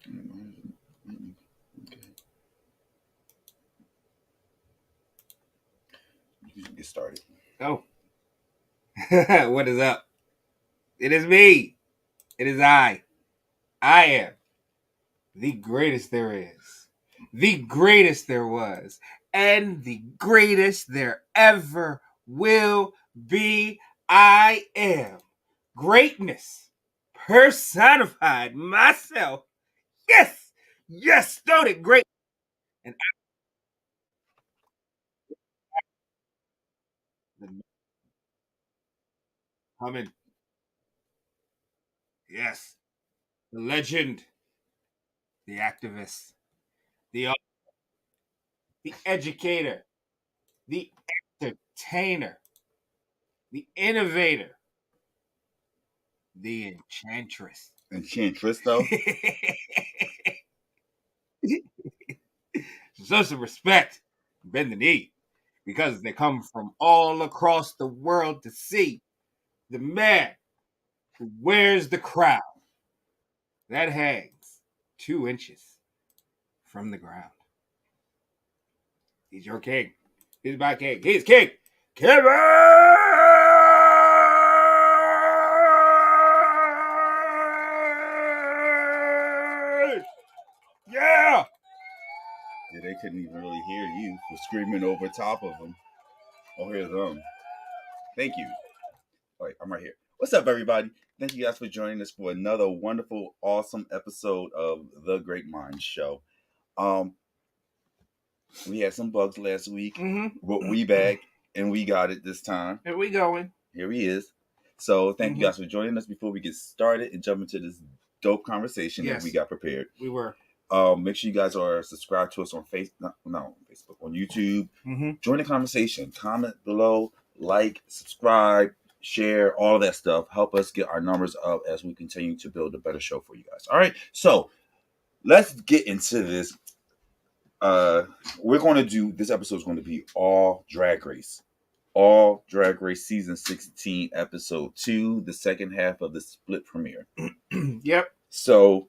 Okay. You can get started. Oh, what is up? It is me. It is I. I am the greatest there is, the greatest there was, and the greatest there ever will be. I am greatness personified myself. Yes, yes, Stoney, great. And I'm coming. Yes, the legend, the activist, the the educator, the entertainer, the innovator, the enchantress. Enchantress, though. Show some respect, bend the knee, because they come from all across the world to see the man who wears the crown that hangs 2 inches from the ground. He's your king. He's my king. He's King Kevyn! Yeah! Yeah, they couldn't even really hear you for screaming over top of them. Oh, here's them. Thank you. All right, I'm right here. What's up, everybody? Thank you guys for joining us for another wonderful, awesome episode of the GreatMines Show. Um, we had some bugs last week, but we back and we got it this time. Here we going. Here he is. So thank you guys for joining us. Before we get started and jump into this dope conversation that we got prepared, We were. make sure you guys are subscribed to us on Facebook, on YouTube. Join the conversation. Comment below, like, subscribe, share, all of that stuff. Help us get our numbers up as we continue to build a better show for you guys. All right, so let's get into this. We're going to do this episode is going to be all Drag Race. All Drag Race Season 16, Episode 2, the second half of the split premiere. Yep. So,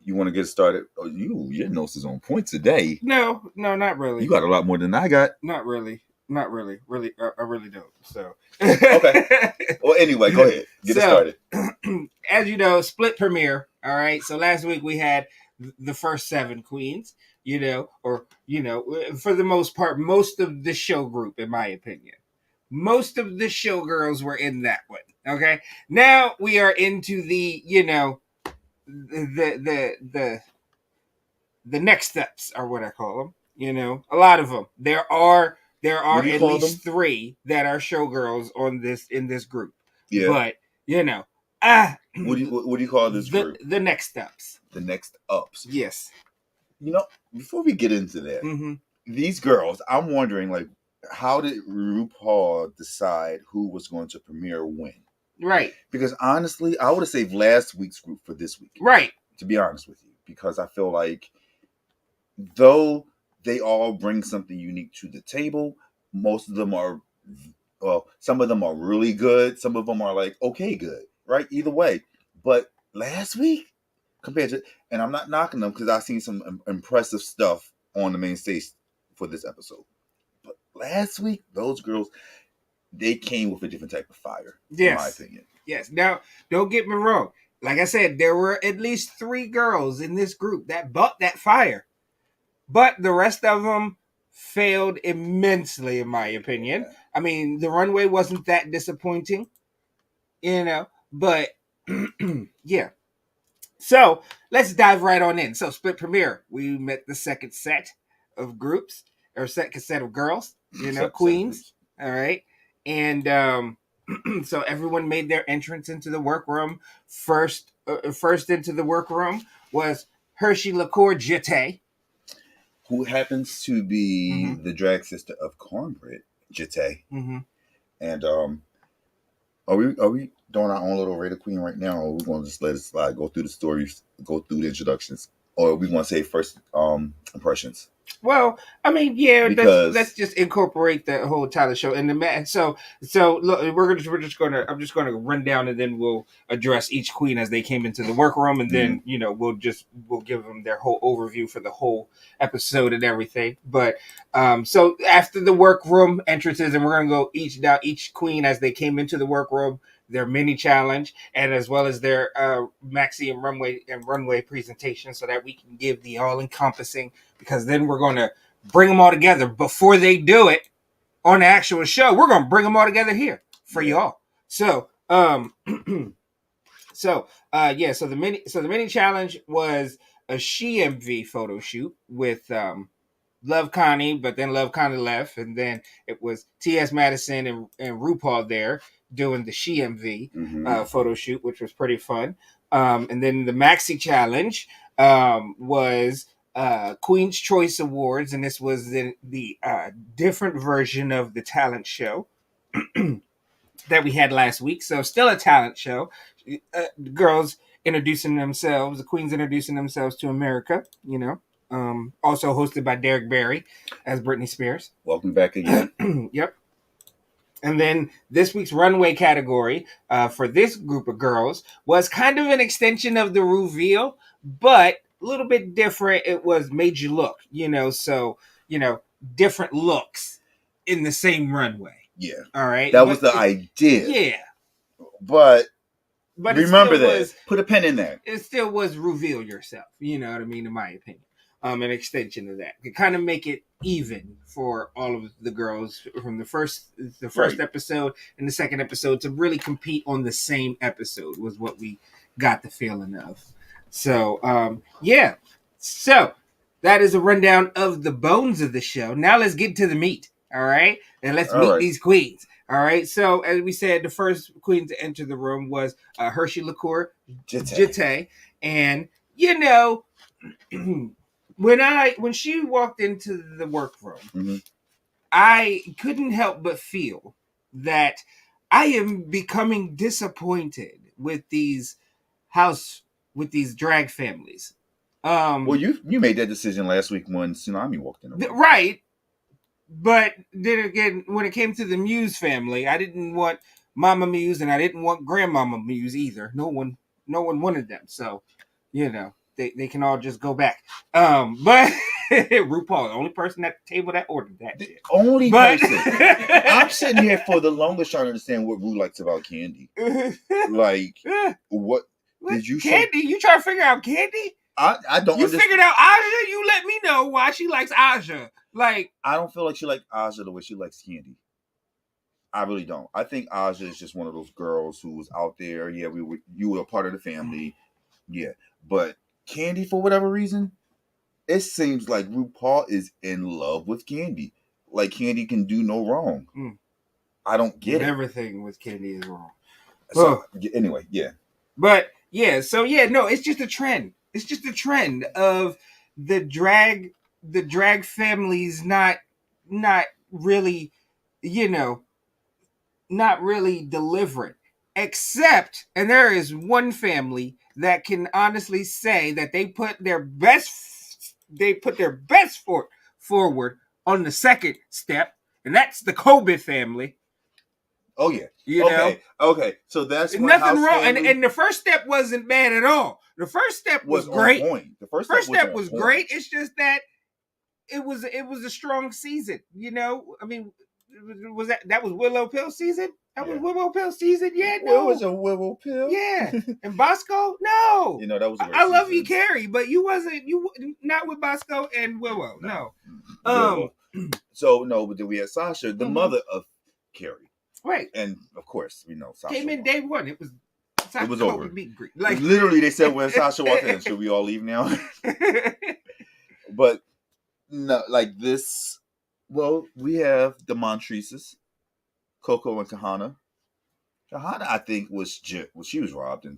you want to get started? Oh, your notes is on point today. No, not really. You got a lot more than I got. Not really. Really, I really don't. So okay. Well, anyway, go ahead. Get it started. As you know, split premiere. All right. So last week we had the first 7 queens. For the most part, most of the show group, in my opinion, most of the showgirls were in that one. Okay. Now we are into the the next steps are what I call them. A lot of them. There are at least 3 that are showgirls in this group. Yeah. But what do you call this group? The next steps. The next ups. Yes. Before we get into that, these girls, I'm wondering, like, how did RuPaul decide who was going to premiere when? Right. Because honestly, I would have saved last week's group for this week. Right. To be honest with you, because I feel like though they all bring something unique to the table, most of them are, some of them are really good. Some of them are like, okay, good, right? Either way. But last week, compared to, and I'm not knocking them because I've seen some impressive stuff on the main stage for this episode. But last week, those girls, they came with a different type of fire, in my opinion. Yes. Now, don't get me wrong. Like I said, there were at least 3 girls in this group that bought that fire. But the rest of them failed immensely, in my opinion. I mean, the runway wasn't that disappointing, but yeah. So let's dive right on in. So split premiere, we met the second set of groups, or second set of girls, queens. All right. And so everyone made their entrance into the workroom. First into the workroom was Hershey Lacour Jeté, who happens to be the drag sister of Cornbread Jeté. And are we doing our own little Raider Queen right now, or are we going to just let it slide, go through the stories, go through the introductions? or we want to say first impressions? Well, I mean, yeah, Because let's just incorporate the whole talent show and the man. So look, we're just gonna I'm just gonna run down and then we'll address each queen as they came into the workroom, and then we'll give them their whole overview for the whole episode and everything. But so after the workroom entrances, and we're gonna go each queen as they came into the workroom, their mini challenge, and as well as their maxi and runway presentation, so that we can give the all encompassing. Because then we're going to bring them all together before they do it on the actual show. We're going to bring them all together here for y'all. So, so the mini challenge was a SheMV photo shoot with Love Connie, but then Love Connie left, and then it was T.S. Madison and RuPaul there doing the SheMV photo shoot, which was pretty fun. And then the maxi challenge was Queen's Choice Awards, and this was the different version of the talent show that we had last week. So still a talent show. Girls introducing themselves, the queens introducing themselves to America, also hosted by Derek Barry as Britney Spears. Welcome back again. Yep. And then this week's runway category for this group of girls was kind of an extension of the reveal, but a little bit different. It was made you look, so different looks in the same runway. Yeah. All right. That was the idea. Yeah. But remember that. Put a pin in there. It still was reveal yourself. You know what I mean? In my opinion. An extension of that. To kind of make it even for all of the girls from the first episode and the second episode to really compete on the same episode was what we got the feeling of. So, yeah. So, that is a rundown of the bones of the show. Now let's get to the meat. All right? And let's meet these queens. All right? So, as we said, the first queen to enter the room was Hershey Liqueur Jete. And, when she walked into the workroom, I couldn't help but feel that I am becoming disappointed with these drag families. Well, you made that decision last week when Tsunami walked in the room. Right. But then again, when it came to the Muse family, I didn't want Mama Muse and I didn't want Grandmama Muse either. No one wanted them. So, they can all just go back. But RuPaul, the only person at the table that ordered that. The only person. I'm sitting here for the longest trying to understand what Ru likes about Candy. Like, what did you Candy? You trying to figure out Candy? I don't. You figured out Aja. You let me know why she likes Aja. Like, I don't feel like she likes Aja the way she likes Candy. I really don't. I think Aja is just one of those girls who was out there. Yeah, you were a part of the family. Yeah, but Candy, for whatever reason, it seems like RuPaul is in love with Candy. Like Candy can do no wrong. I don't get it. Everything with Candy is wrong. So, anyway, yeah. But yeah, so yeah, no, it's just a trend. It's just a trend of the drag families not really, not really delivering. Except, and there is one family that can honestly say that they put their best foot forward on the second step, and that's the Kobe family. Oh yeah. Okay. So that's nothing wrong. And the first step wasn't bad at all. The first step was great. On point. The first step was great. It's just that it was a strong season. I mean, was that was Willow Pill season? That was Willow Pill season. Yeah, no. It was a Willow Pill. Yeah. And Bosco? No. That was a great I love you, Carrie, but you not with Bosco and Willow. No. So no, but then we had Sasha, the mother of Carrie. Right. And of course, we know Sasha came in day one. It was over. Like literally, they said when Sasha walked in, should we all leave now? But no, like this. Well, we have the Montreses, Coco and Kahana. Kahana, I think, she was robbed, and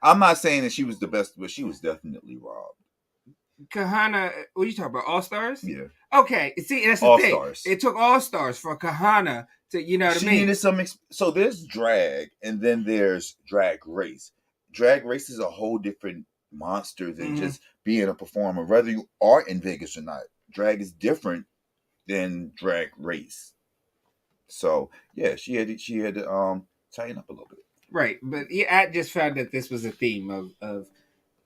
I'm not saying that she was the best, but she was definitely robbed. Kahana, what are you talking about? All Stars? Yeah. Okay. See, that's the All thing. Stars. It took All Stars for Kahana to, what I mean? Needed some. So there's drag, and then there's drag race. Drag race is a whole different monster than just being a performer, whether you are in Vegas or not. Drag is different than drag race. So yeah, she had to tighten up a little bit. Right, but yeah, I just found that this was a theme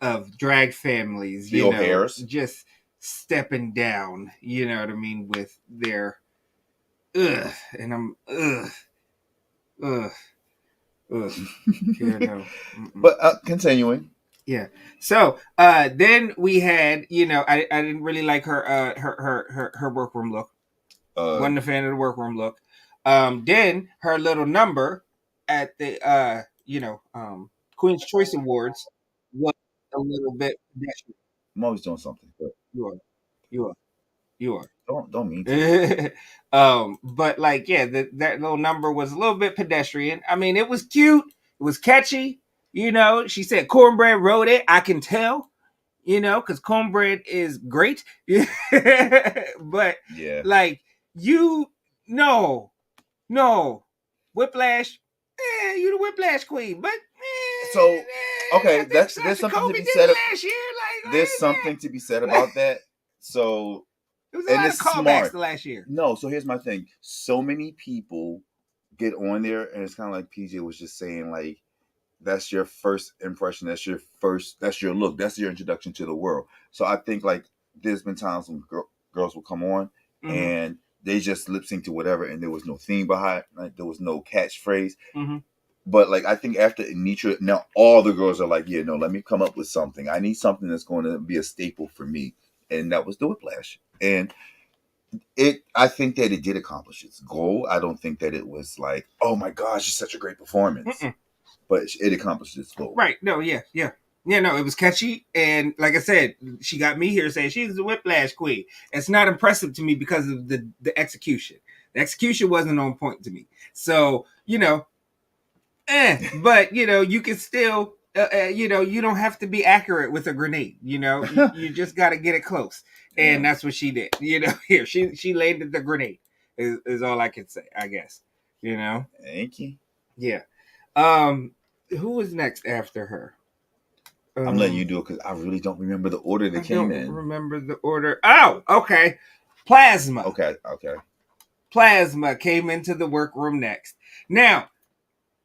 of drag families, The you know, O'Hares. just stepping down, you know what I mean, with their and I'm ugh, you know. But continuing. Yeah. So then we had, you know, I didn't really like her workroom look. Wasn't a fan of the workroom look. Then her little number at the Queen's Choice Awards was a little bit pedestrian. I'm always doing something. But You are, you are, you are. don't mean to. But like, yeah, that little number was a little bit pedestrian. I mean, it was cute, it was catchy. You know, she said Cornbread wrote it. I can tell, you know, because Cornbread is great. But yeah, like you, no, Whiplash. You the Whiplash queen, but so okay, there's something Kobe to be did said. Last year, like There's something to be said about that. So it was a lot of callbacks to last year. No, so here's my thing. So many people get on there, and it's kind of like PJ was just saying, like, that's your first impression. That's your look. That's your introduction to the world. So I think, like, there's been times when girls will come on and they just lip sync to whatever, and there was no theme behind, like, there was no catchphrase. But like, I think after Anitra, now all the girls are like, yeah, no, let me come up with something. I need something that's going to be a staple for me, and that was the Whiplash. And I think that it did accomplish its goal. I don't think that it was like, oh my gosh, it's such a great performance. But it accomplished its goal. Right. No, yeah. No, it was catchy. And like I said, she got me here saying she's the Whiplash queen. It's not impressive to me because of the execution. The execution wasn't on point to me. So, you know, but, you know, you can still, you know, you don't have to be accurate with a grenade. You know, you just got to get it close. And that's what she did. You know, here, she landed the grenade is all I can say, I guess. You know? Thank you. Yeah. Who was next after her? I'm letting you do it because I really don't remember the order they came in. Remember the order. Oh, okay. Plasma. Okay. Plasma came into the workroom next. Now,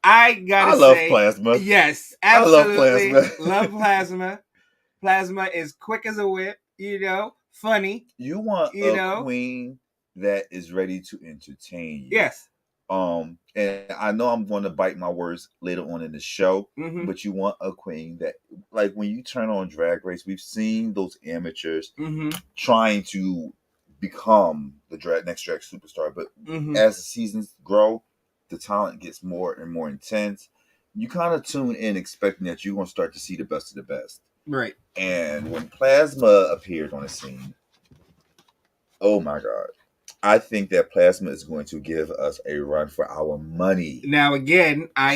I love Plasma. Yes, absolutely. I love Plasma. Love Plasma. Plasma is quick as a whip, you know, funny. You want a queen that is ready to entertain you. Yes. And I know I'm going to bite my words later on in the show, but you want a queen that, like, when you turn on Drag Race, we've seen those amateurs trying to become the next drag superstar, but as the seasons grow, the talent gets more and more intense. You kind of tune in expecting that you're going to start to see the best of the best. Right. And when Plasma appeared on the scene, oh my God. I think that Plasma is going to give us a run for our money. Now, again, I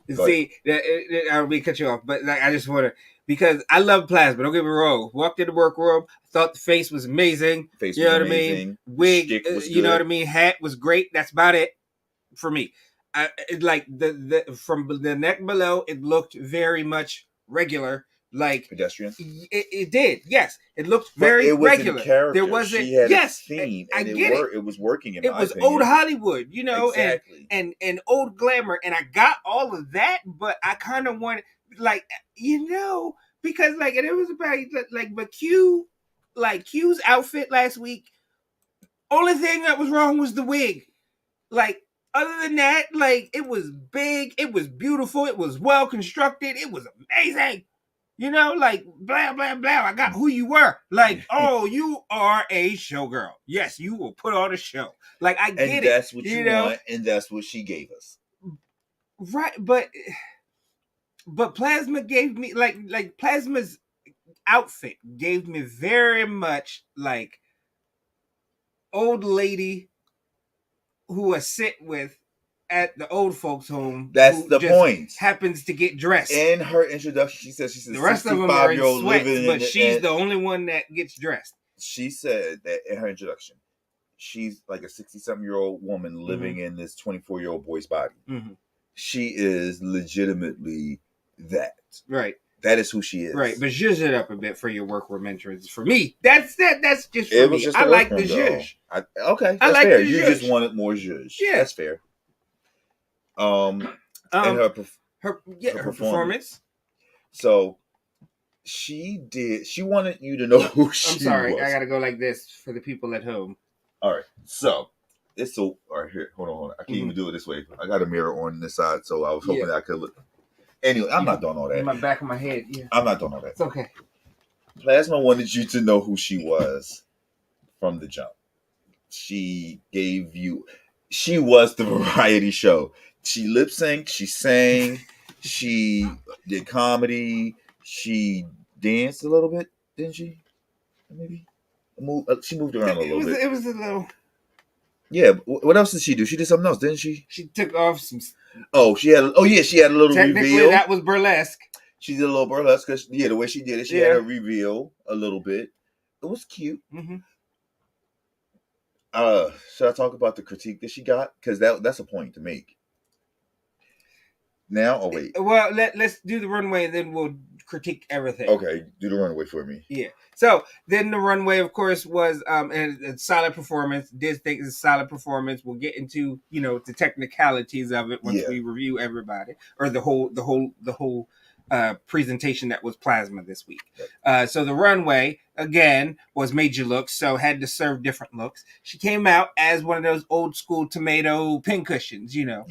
will cut you off, but like, I just want to, because I love Plasma. Don't get me wrong. Walked in the workroom, thought the face was amazing. Face you was know what amazing. I mean? Wig, was you know what I mean? Hat was great. That's about it for me. Like the from the neck below, it looked very much regular. Like pedestrian, it did. Yes, it looked very regular. Character. There wasn't. She had a theme, I and get it. It was working. It was old Hollywood, you know, exactly. and old glamour, and I got all of that, but I kind of wanted, like, you know, because like, and it was about like, but Q's outfit last week. Only thing that was wrong was the wig. Like, other than that, like, it was big, it was beautiful, it was well constructed, it was amazing. You know, like, blah, blah, blah. I got who you were. Like, oh, you are a showgirl. Yes, you will put on a show. Like, I get it. And that's what you want, and that's what she gave us. Right, but Plasma gave me, like Plasma's outfit gave me very much, like, old lady who I sit with at the old folks' home. That's the point. Happens to get dressed. In her introduction, she says she's a the rest of them are in sweats, but she's the only one that gets dressed. She said that in her introduction, she's like a 60-something-year-old woman living in this 24-year-old boy's body. She is legitimately that. Right. That is who she is. Right, but zhuzh it up a bit for your workroom entrance. For me, that's just for It me. was just I the like the workroom, though. zhuzh. Okay, I that's like fair. the You zhuzh. just wanted more zhuzh. Yeah. That's fair. And her performance. So she wanted you to know who she was. I'm sorry, I gotta go like this for the people at home. All right, so it's all right here. Hold on. I can't even do it this way. I got a mirror on this side, so I was hoping that I could look. Anyway, I'm not doing all that. In my back of my head, yeah. I'm not doing all that. It's okay. Plasma wanted you to know who she was from the jump. She was the variety show. She lip synced, she sang, she did comedy, she danced a little bit, didn't she? Maybe she moved around a little bit. It was a little. Yeah. What else did she do? She did something else, didn't she? She took off some. She had a little reveal. That was burlesque. She did a little burlesque because the way she did it, she had a reveal a little bit. It was cute. Mm-hmm. Should I talk about the critique that she got? Because that's a point to make. Now, wait. Well, let's do the runway, and then we'll critique everything. Okay, do the runway for me. Yeah. So then the runway, of course, was a solid performance. Did think it's a solid performance. We'll get into the technicalities of it once we review everybody or the whole presentation that was Plasma this week. So the runway again was major looks, so had to serve different looks. She came out as one of those old school tomato pincushions, Yeah.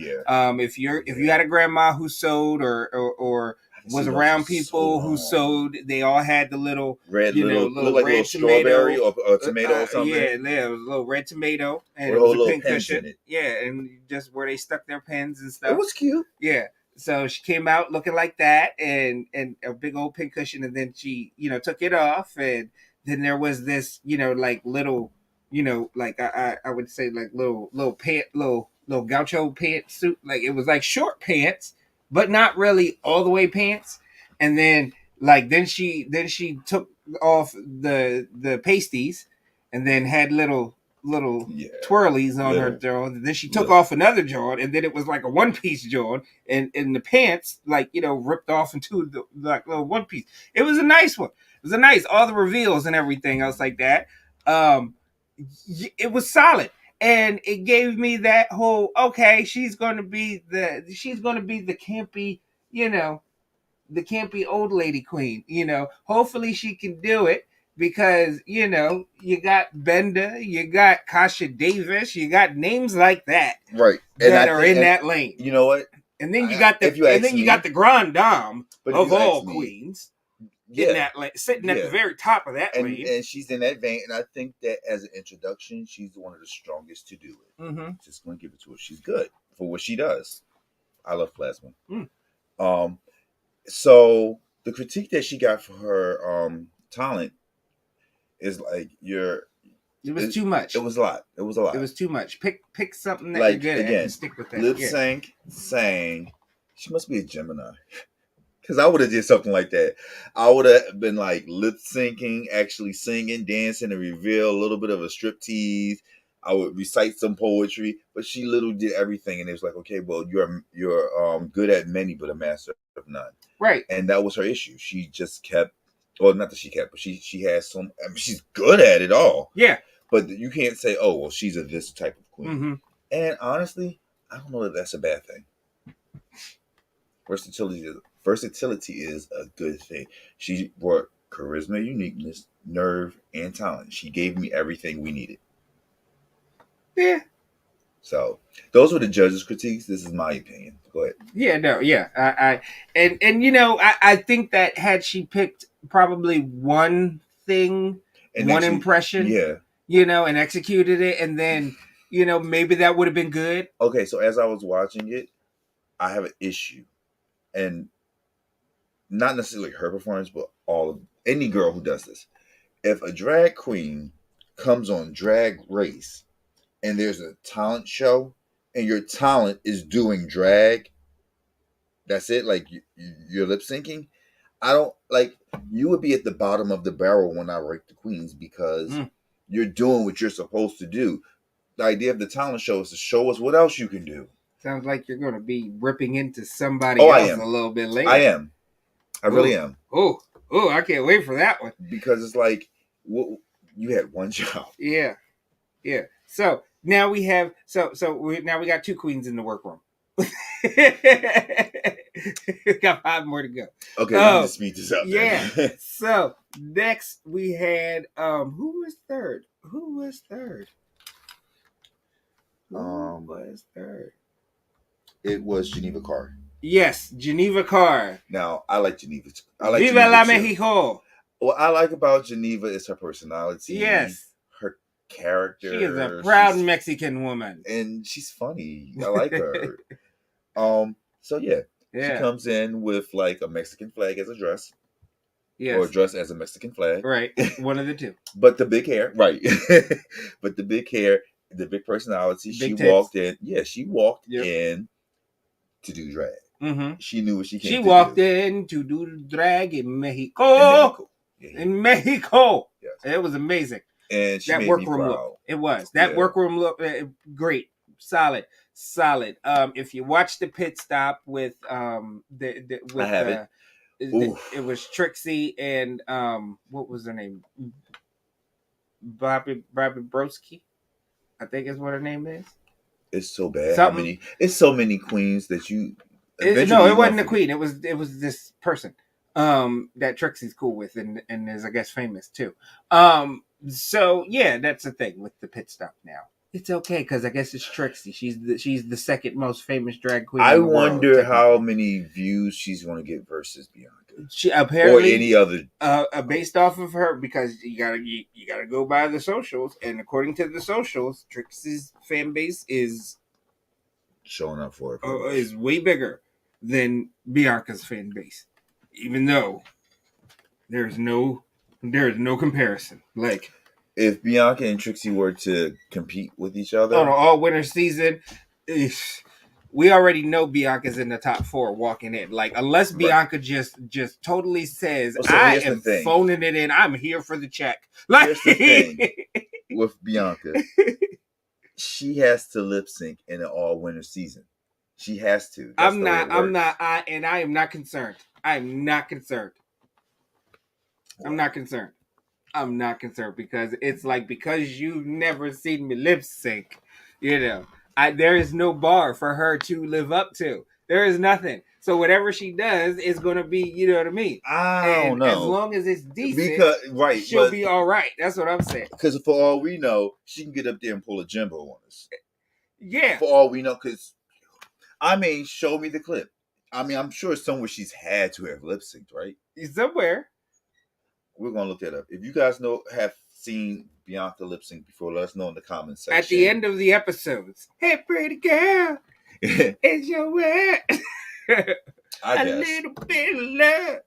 If you had a grandma who sewed or was around people who sewed, they all had the little red, little red strawberry or tomato or something. Yeah, it was a little red tomato and it was a pincushion. Yeah, and just where they stuck their pens and stuff. It was cute. Yeah. So she came out looking like that and a big old pincushion, and then she, took it off, and then there was this, like little, like I would say like little gaucho pantsuit, like it was like short pants, but not really all the way pants. And then then she took off the pasties, and then had little twirlies on her jaw. Then she took off another jaw, and then it was like a one-piece jaw, and the pants ripped off into the little one piece. It was a nice one. It was a nice, all the reveals and everything else like that. It was solid, and it gave me that whole she's gonna be the campy, the campy old lady queen. Hopefully she can do it. Because, you got Benda, you got Kasha Davis, you got names like that. Right. That are in that lane. You know what? And then you got the Grand Dame of all queens. In that lane, sitting at the very top of that lane. And she's in that vein. And I think that as an introduction, she's one of the strongest to do it. Mm-hmm. Just going to give it to her. She's good for what she does. I love Plasma. So the critique that she got for her talent is like it was too much. It was a lot. It was too much. Pick something that you're good at and stick with that. Lip sync, sang. She must be a Gemini. Because I would have did something like that. I would have been like lip syncing, actually singing, dancing, and reveal a little bit of a striptease. I would recite some poetry, but she literally did everything, and it was like, okay, well, you're good at many, but a master of none. Right. And that was her issue. She just kept. Well, not that she kept, but she has some. I mean, she's good at it all. Yeah. But you can't say, oh, well, she's this type of queen. Mm-hmm. And honestly, I don't know that that's a bad thing. Versatility is a good thing. She brought charisma, uniqueness, nerve, and talent. She gave me everything we needed. Yeah. So those were the judges' critiques. This is my opinion. Go ahead. Yeah, no, yeah. I think that had she picked probably one thing, one impression, and executed it, and then, maybe that would have been good. Okay, so as I was watching it, I have an issue. And not necessarily her performance, but any girl who does this. If a drag queen comes on Drag Race and there's a talent show and your talent is doing drag, that's it, like you're lip syncing, I don't like, you would be at the bottom of the barrel when I rank the queens because you're doing what you're supposed to do. The idea of the talent show is to show us what else you can do. Sounds like you're going to be ripping into somebody else a little bit later. I am. I really am. Oh, I can't wait for that one. Because it's like, you had one job. Yeah. So now we have now we got 2 queens in the workroom. Got 5 more to go. Okay, we need to speed this up. Yeah. So next we had who was third? It was Geneva Carr. Yes, Geneva Carr. Now I like Geneva. I like Viva Geneva la too. Mexico. What I like about Geneva is her personality. Yes. Her character. She is a proud Mexican woman. And she's funny. I like her. So yeah. She comes in with like a Mexican flag as a dress. Yes. Or a dress as a Mexican flag. Right. One of the two. But the big hair. Right. But the big hair, the big personality. She walked in. Yeah, she walked in to do drag. Mm-hmm. She knew what she came to do. She walked in to do drag in Mexico. In Mexico. Yes. It was amazing. And she that made workroom me proud. look. It was. That workroom look great. Solid. If you watch the pit stop with I have it. It was Trixie and what was her name? Bobby Broski, I think is what her name is. It's so bad. It's so many queens that you. No, it wasn't a queen. It was this person that Trixie's cool with and is, I guess, famous too. So yeah, that's the thing with the pit stop now. It's okay because I guess it's Trixie. She's the second most famous drag queen. I wonder how many views she's going to get versus Bianca. She apparently, or any other, based off of her, because you gotta go by the socials, and according to the socials, Trixie's fan base is showing up for her. Is way bigger than Bianca's fan base, even though there's no comparison. Like, if Bianca and Trixie were to compete with each other on an all-winner season, we already know Bianca's in the top 4 walking in. Like, unless Bianca just totally says, I am phoning it in, I'm here for the check. Like, here's the thing with Bianca. She has to lip sync in an all-winner season. She has to. I am not concerned. I'm not concerned because it's like, because you've never seen me lip sync, there is no bar for her to live up to. There is nothing. So whatever she does is going to be, you know what I mean? I don't know. As long as it's decent, she'll be all right. That's what I'm saying. Because for all we know, she can get up there and pull a Jimbo on us. Yeah. For all we know, because, show me the clip. I'm sure somewhere she's had to have lip synced, right? Somewhere. We're going to look that up. If you guys have seen Bianca lip sync before, let us know in the comments section. At the end of the episodes. Hey, pretty girl. It's your way. I guess. A little bit of love.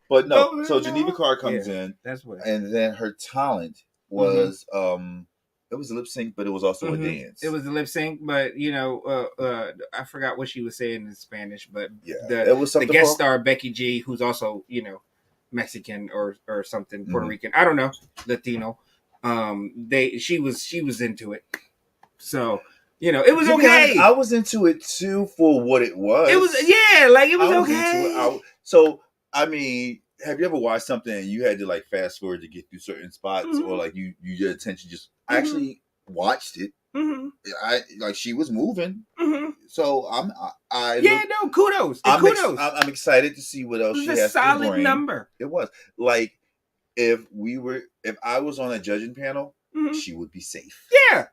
But no, so Geneva Carr comes in. That's what. And then her talent was, it was a lip sync, but it was also a dance. It was a lip sync, but, I forgot what she was saying in Spanish, but it was the guest star, Becky G, who's also, Mexican or something, Puerto Rican, I don't know, Latino. She was into it. So, it was okay. I was into it too for what it was. It was, it was okay. So, have you ever watched something and you had to like fast forward to get through certain spots, or like your attention just actually watched it? She was moving. So kudos. I'm excited to see what else she has to bring. It was a solid number. It was like, if I was on a judging panel, she would be safe. Yeah.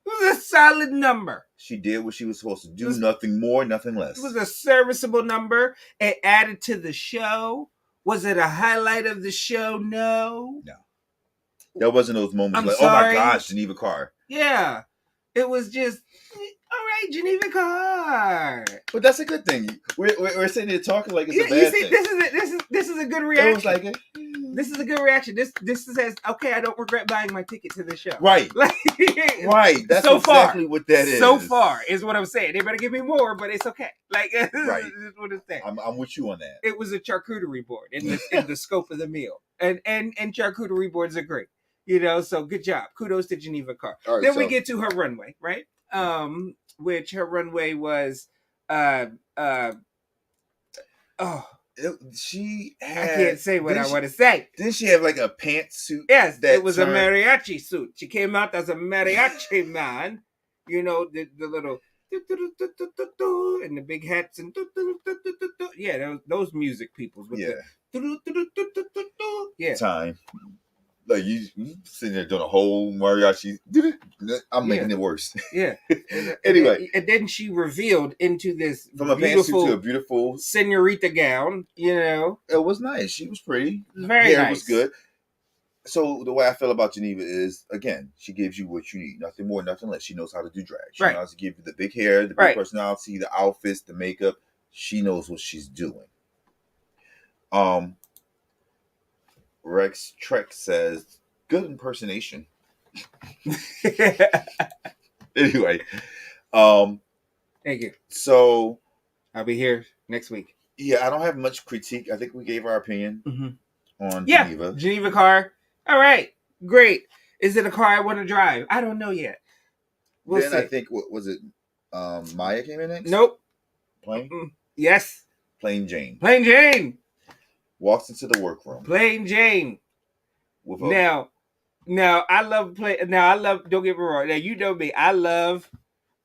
It was a solid number. She did what she was supposed to do. Nothing more, nothing less. It was a serviceable number. It added to the show. Was it a highlight of the show? No. There wasn't those moments oh my gosh, Geneva Carr. Yeah. It was just, all right, Geneva Carr. But that's a good thing. We're sitting here talking like it's a bad thing. This is a good reaction. It was like this is a good reaction. This says, okay, I don't regret buying my ticket to the show. Right. Right. That's so exactly what that is. So far is what I'm saying. They better give me more, but it's okay. Right. This is what it's saying. I'm with you on that. It was a charcuterie board in the scope of the meal. And charcuterie boards are great. So good job. Kudos to Geneva Carr. Right, then we get to her runway, right? Which her runway was She I had. can't say what I want to say. Didn't she have like a pantsuit? Yes, that it was a mariachi suit. She came out as a mariachi man. You know, the little and the big hats and yeah, those music peoples with the time. Like you sitting there doing a whole mariachi. I'm making it worse. Yeah. Anyway, and then she revealed into this from a pantsuit to a beautiful senorita gown. You know, it was nice. She was pretty. Very Hair nice. was good. So the way I feel about Geneva is, again, she gives you what you need, nothing more, nothing less. She knows how to do drag. She knows how to give you the big hair, the big personality, the outfits, the makeup. She knows what she's doing. Rex Trek says, good impersonation. Anyway, thank you. So I'll be here next week. Yeah, I don't have much critique. I think we gave our opinion on Geneva. Geneva car. All right, great. Is it a car I want to drive? I don't know yet. We'll see. I think what was it? Maya came in next. Nope. Plain. Yes. Plain Jane. Plain Jane walks into the workroom. Plain Jane. Now I love play. Now I love. Don't get me wrong. Now you know me. I love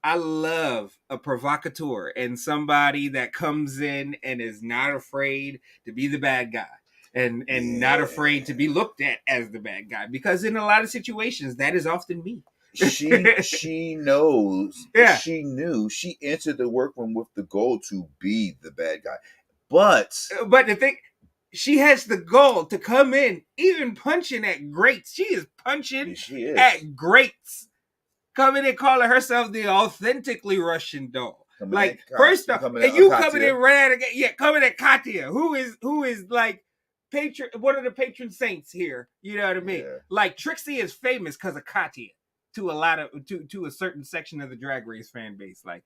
a provocateur and somebody that comes in and is not afraid to be the bad guy. And not afraid to be looked at as the bad guy, because in a lot of situations that is often me. She knows. Yeah. She knew. She entered the workroom with the goal to be the bad guy. But the thing, she has the goal to come in even punching at greats. She is punching at greats. Coming and calling herself the authentically Russian doll. Like, first off, and you coming in red again. Yeah, coming at Katya, who is like one of the patron saints here. You know what I mean? Yeah. Like, Trixie is famous because of Katya to a lot of to a certain section of the Drag Race fan base. Like,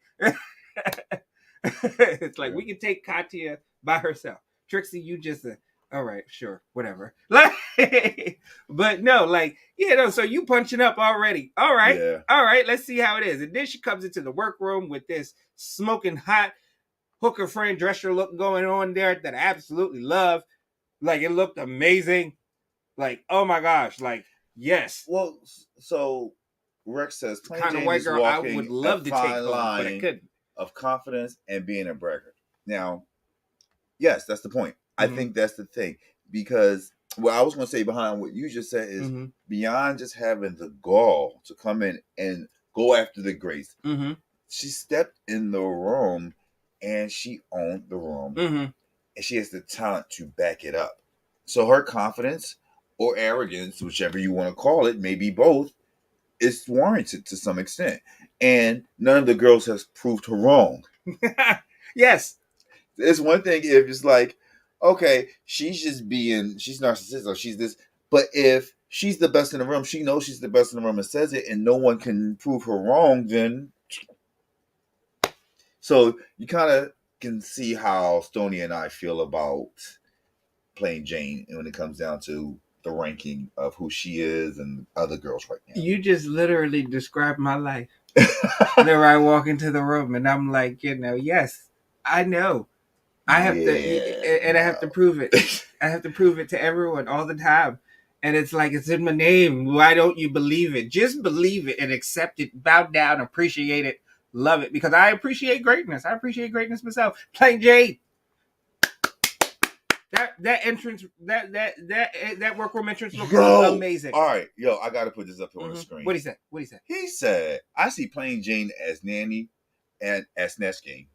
it's like we can take Katya by herself. Trixie, you just all right, sure, whatever. Like, but no, like, so you punching up already. All right, all right, let's see how it is. And then she comes into the workroom with this smoking hot hooker Fran Drescher look going on there that I absolutely love. Like, it looked amazing. Like, oh my gosh, like, yes. Well, so Rex says, the kind of white girl I would love to take on, but I couldn't. Of confidence and being a bragger. Now, yes, that's the point. I think that's the thing, because what I was going to say behind what you just said is beyond just having the gall to come in and go after the grace. She stepped in the room and she owned the room, and she has the talent to back it up. So her confidence or arrogance, whichever you want to call it, maybe both, is warranted to some extent. And none of the girls has proved her wrong. Yes. It's one thing if it's like, okay, she's narcissistic or she's this. But if she's the best in the room, she knows she's the best in the room and says it, and no one can prove her wrong, then. So you kind of can see how Stoney and I feel about Plain Jane when it comes down to the ranking of who she is and other girls right now. You just literally described my life. Whenever I walk into the room and I'm like, yes, I know. I have to, and I have to prove it. I have to prove it to everyone all the time. And it's like, it's in my name. Why don't you believe it? Just believe it and accept it. Bow down, appreciate it, love it. Because I appreciate greatness. I appreciate greatness myself. Plain Jane. That entrance, that workroom entrance looked amazing. All right, I got to put this up here on the screen. What he said? He said, "I see Plain Jane as Nanny and as Snatch Game.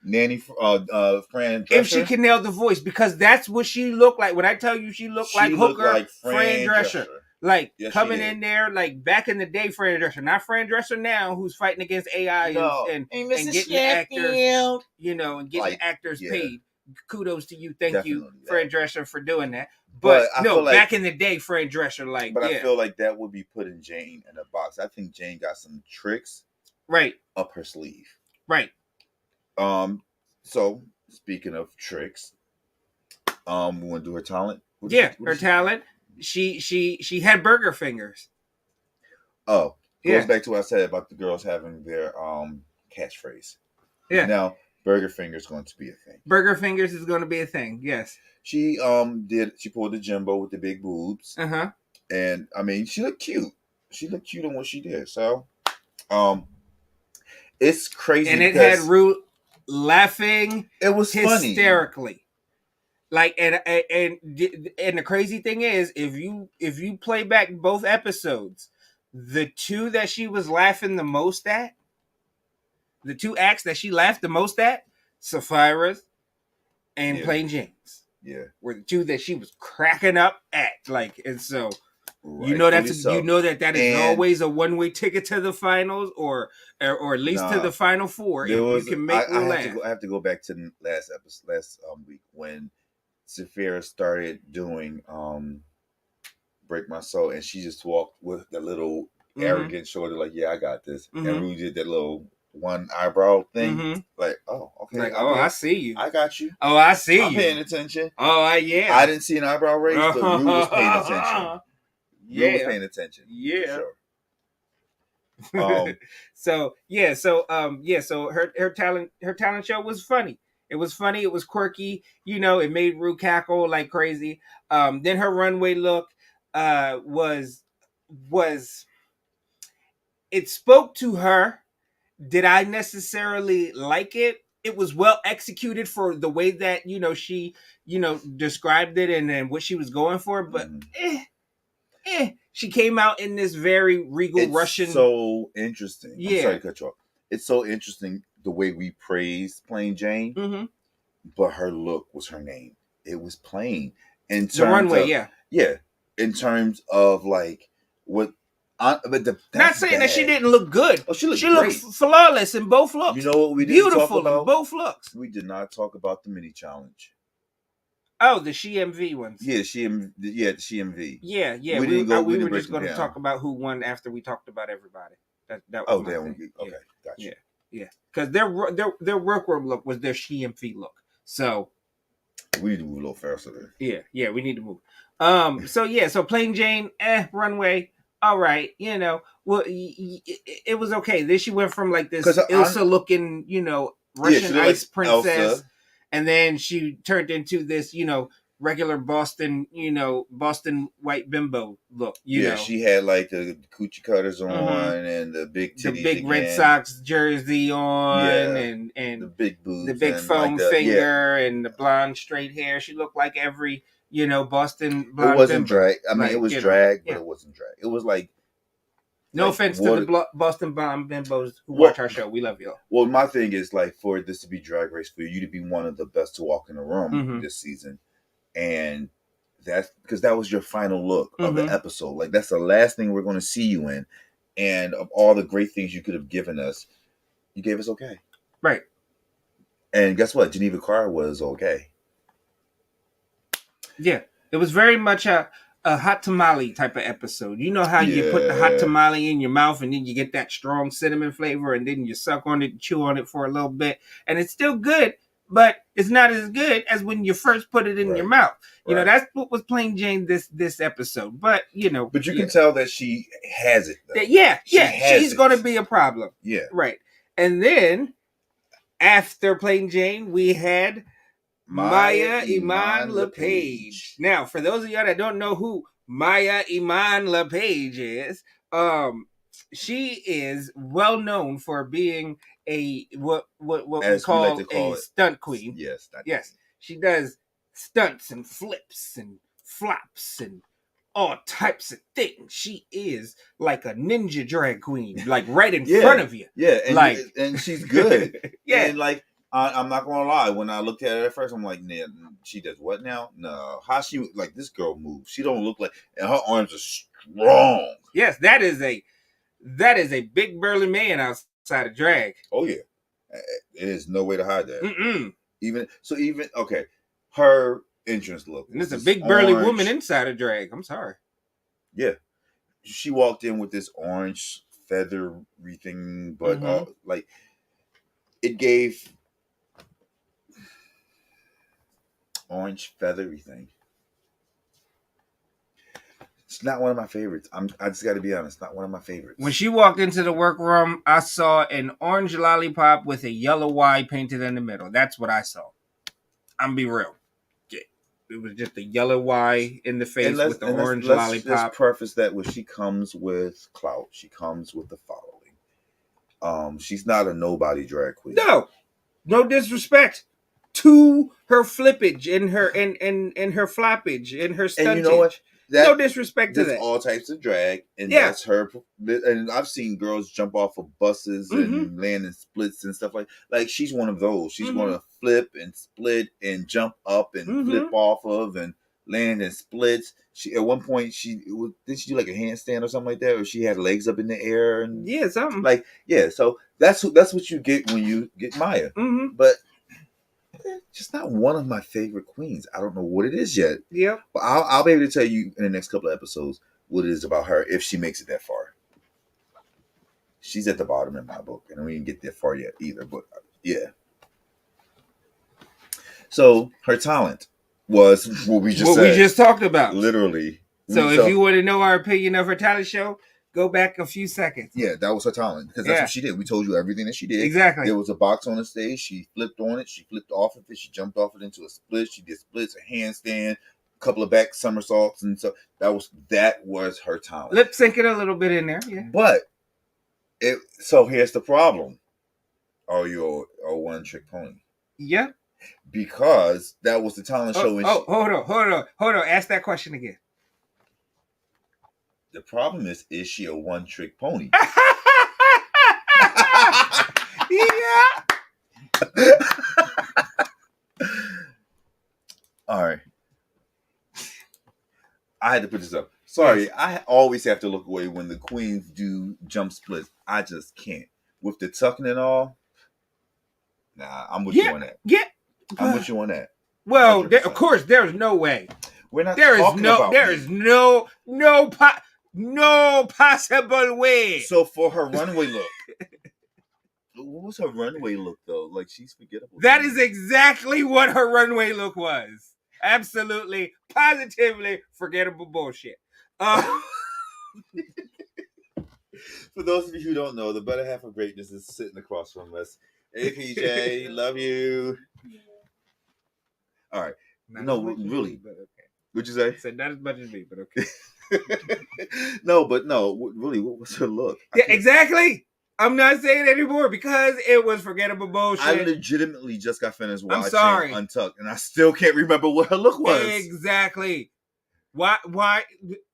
Nanny, Fran Drescher. If she can nail the voice, because that's what she looked like. When I tell you she looked like hooker, like Fran Drescher. Like, coming in there, like back in the day, Fran Drescher. Not Fran Drescher now, who's fighting against AI and getting actors, and getting actors paid. Kudos to you. Thank you, Fran Drescher, for doing that. But no, back in the day, Fran Drescher, I feel like that would be putting Jane in a box. I think Jane got some tricks up her sleeve. Right. So speaking of tricks, we want to do her talent. Her talent. She had burger fingers. Oh, goes back to what I said about the girls having their catchphrase. Yeah. Now, Burger Finger's going to be a thing. Burger Fingers is going to be a thing. Yes. She pulled the Jimbo with the big boobs. Uh-huh. And I mean, she looked cute. She looked cute on what she did. So it's crazy. And it had Ru laughing. It was hysterically. Funny. Like and the crazy thing is, if you play back both episodes, the two that she was laughing the most at, the two acts that she laughed the most at, Sapphira's and Plain Jane's. Yeah. Were the two that she was cracking up at. Like, and so you know that is always a one-way ticket to the finals or at least to the final four. If you can make me laugh. I have to go back to the last week when Sapphira started doing Break My Soul, and she just walked with the little arrogant shoulder, like, yeah, I got this. And Ru did that little one eyebrow thing, like, oh, okay, like, I see you, I got you. Oh, I see I'm you. paying attention. Oh, yeah. I didn't see an eyebrow raise, but Ru was paying attention. Yeah, Ru was paying attention. Yeah. Sure. So her talent show was funny. It was funny. It was quirky. You know, it made Ru cackle like crazy. Then her runway look was it spoke to her. Did I necessarily like it? It was well executed for the way that, you know, she, you know, described it and what she was going for. But she came out in this very regal Russian. So interesting. Yeah. I'm sorry to cut you off. It's so interesting the way we praised Plain Jane, but her look was her name. It was plain. In terms the runway, yeah. In terms of like what. Not saying that she didn't look good. Oh, she looked flawless in both looks. You know what we didn't beautiful talk about? In both looks. We did not talk about the mini challenge. Oh, the SheMV ones. Yeah, the SheMV. Yeah. We were just going to talk about who won after we talked about everybody. That was okay, gotcha. Yeah. Because their workroom look was their SheMV look. So we need to move a little faster there. Yeah, we need to move. So Plain Jane, runway. All right, you know, well, it was okay. Then she went from like this Ilsa looking, you know, Russian ice like princess, Elsa. And then she turned into this, you know, regular Boston white bimbo look. You know, she had like the coochie cutters on and the big titties, the big Red Sox jersey on, and the big boobs, the big foam finger, and the blonde straight hair. She looked like every. You know, Boston blonde. It wasn't bimbo. drag. I mean, it was drag, but it wasn't drag. It was like. No offense to the Boston blonde bimbos who watch our show. We love y'all. Well, my thing is like for this to be Drag Race, for you to be one of the best to walk in the room this season, and that's because that was your final look of the episode. Like that's the last thing we're going to see you in, and of all the great things you could have given us, you gave us okay. Right. And guess what? Geneva Carr was okay. Yeah, it was very much a hot tamale type of episode. You know how you put the hot tamale in your mouth and then you get that strong cinnamon flavor and then you suck on it and chew on it for a little bit. And it's still good, but it's not as good as when you first put it in your mouth. You know, that's what was Plain Jane this episode. But, you know. But you can tell that she has it, though. She's going to be a problem. Yeah. Right. And then, after Plain Jane, we had Maya Iman LePage. Now, for those of y'all that don't know who Maya Iman LePage is, she is well known for being a what we call a stunt queen. Yes, she does stunts and flips and flops and all types of things. She is like a ninja drag queen, like right in front of you. Yeah, and and she's good. And like. I'm not gonna lie. When I looked at her at first, I'm like, "Nah, she does what now? No, how she like this girl moves? She don't look like, and her arms are strong. Yes, that is a big burly man outside of drag. Oh yeah, there's no way to hide that. Even okay, her entrance look. And there's a big burly woman inside of drag. I'm sorry. Yeah, she walked in with this orange feathery thing, but like it gave. Orange feathery thing. It's not one of my favorites. I just got to be honest. Not one of my favorites. When she walked into the workroom, I saw an orange lollipop with a yellow Y painted in the middle. That's what I saw. I'm be real. It was just a yellow Y in the face with the orange lollipop. Let's preface that when she comes with clout, she comes with the following. She's not a nobody drag queen. No disrespect to her flippage and her and her flappage and her stuntage. And you know what? No disrespect to that. There's all types of drag, and that's her. And I've seen girls jump off of buses and land in splits and stuff like she's one of those. She's going to flip and split and jump up and flip off of and land in splits. She at one point did she do like a handstand or something like that, or she had legs up in the air and something So that's what you get when you get Maya, but. Just not one of my favorite queens. I don't know what it is yet. Yeah. But I'll be able to tell you in the next couple of episodes what it is about her if she makes it that far. She's at the bottom in my book, and we didn't get that far yet either. But yeah. So her talent was what we just talked about. Literally. So if you want to know our opinion of her talent show, go back a few seconds. Yeah, that was her talent because that's what she did. We told you everything that she did. Exactly. There was a box on the stage. She flipped on it. She flipped off of it. She jumped off it into a split. She did splits, a handstand, a couple of back somersaults, and so that was her talent. Lip syncing a little bit in there, yeah. But so here's the problem: are you a one trick pony? Yeah. Because that was the talent show. Hold on. Ask that question again. The problem is she a one-trick pony? Yeah. All right. I had to put this up. Sorry, I always have to look away when the queens do jump splits. I just can't. With the tucking and all, nah, I'm with you on that. Yeah. I'm with you on that. Well, of course, there's no way. We're not talking about there is no possible way. So for her runway look, what was her runway look though? Like she's forgettable. That is exactly what her runway look was. Absolutely, positively forgettable bullshit. For those of you who don't know, the better half of greatness is sitting across from us. Hey PJ, love you. All right. No, really. Me, but okay. What'd you say? I said not as much as me, but okay. No, really, what was her look? Yeah, exactly. I'm not saying anymore because it was forgettable bullshit. I legitimately just got finished watching Untucked, and I still can't remember what her look was. Exactly. Why?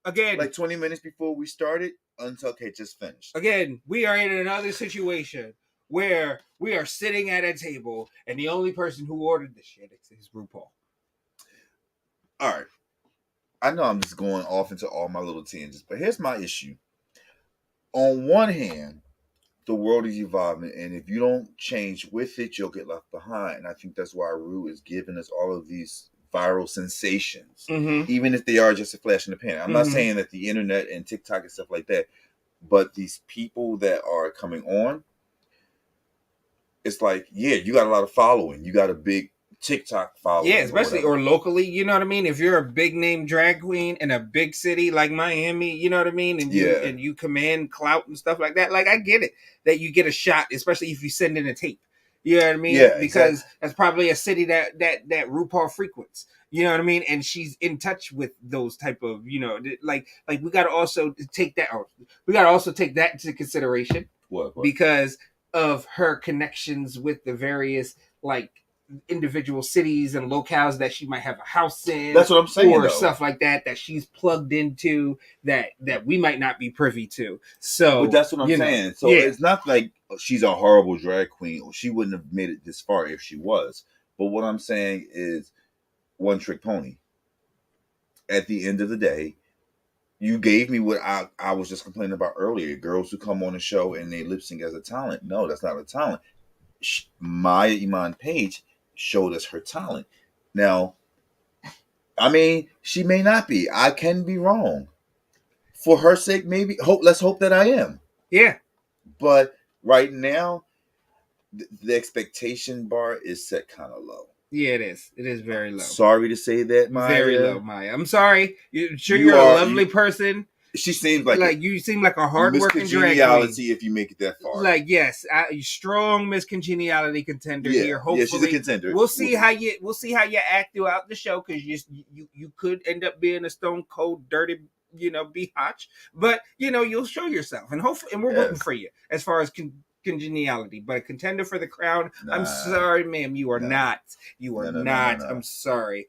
Again, like 20 minutes before we started, Untucked had just finished. Again, we are in another situation where we are sitting at a table, and the only person who ordered the shit is RuPaul. All right. I know I'm just going off into all my little tangents, but here's my issue. On one hand, the world is evolving, and if you don't change with it, you'll get left behind. And I think that's why Ru is giving us all of these viral sensations, even if they are just a flash in the pan. I'm not saying that the internet and TikTok and stuff like that, but these people that are coming on, it's like, yeah, you got a lot of following. You got a big TikTok following. Yeah, especially or locally, you know what I mean? If you're a big name drag queen in a big city like Miami, you know what I mean? And you command clout and stuff like that. Like, I get it that you get a shot, especially if you send in a tape. You know what I mean? Yeah, because that's probably a city that RuPaul frequents. You know what I mean? And she's in touch with those type of, you know, like we got to also take that. We got to also take that into consideration. What? Because of her connections with the various like individual cities and locales that she might have a house in. That's what I'm saying, or stuff like that she's plugged into that we might not be privy to. So, but that's what I'm saying. So it's not like she's a horrible drag queen, or she wouldn't have made it this far if she was. But what I'm saying is, one trick pony. At the end of the day, you gave me what I was just complaining about earlier. Girls who come on the show and they lip sync as a talent. No, that's not a talent. Maya Iman Page showed us her talent. Now, I mean, she may not be. I can be wrong. For her sake, maybe. Let's hope that I am. Yeah. But right now, the expectation bar is set kind of low. Yeah, it is. It is very low. Sorry to say that, Maya. Very low, Maya. I'm sorry. You're a lovely person. She seems like you seem like a hardworking drag queen. If you make it that far. Like, yes, strong Miss Congeniality contender here. Hopefully, she's a contender. We'll see how you act throughout the show, because you could end up being a stone cold dirty, biatch, but you'll show yourself, and hopefully, and we're rooting for you as far as congeniality. But a contender for the crown, I'm sorry, ma'am, you are not. You are not. I'm sorry.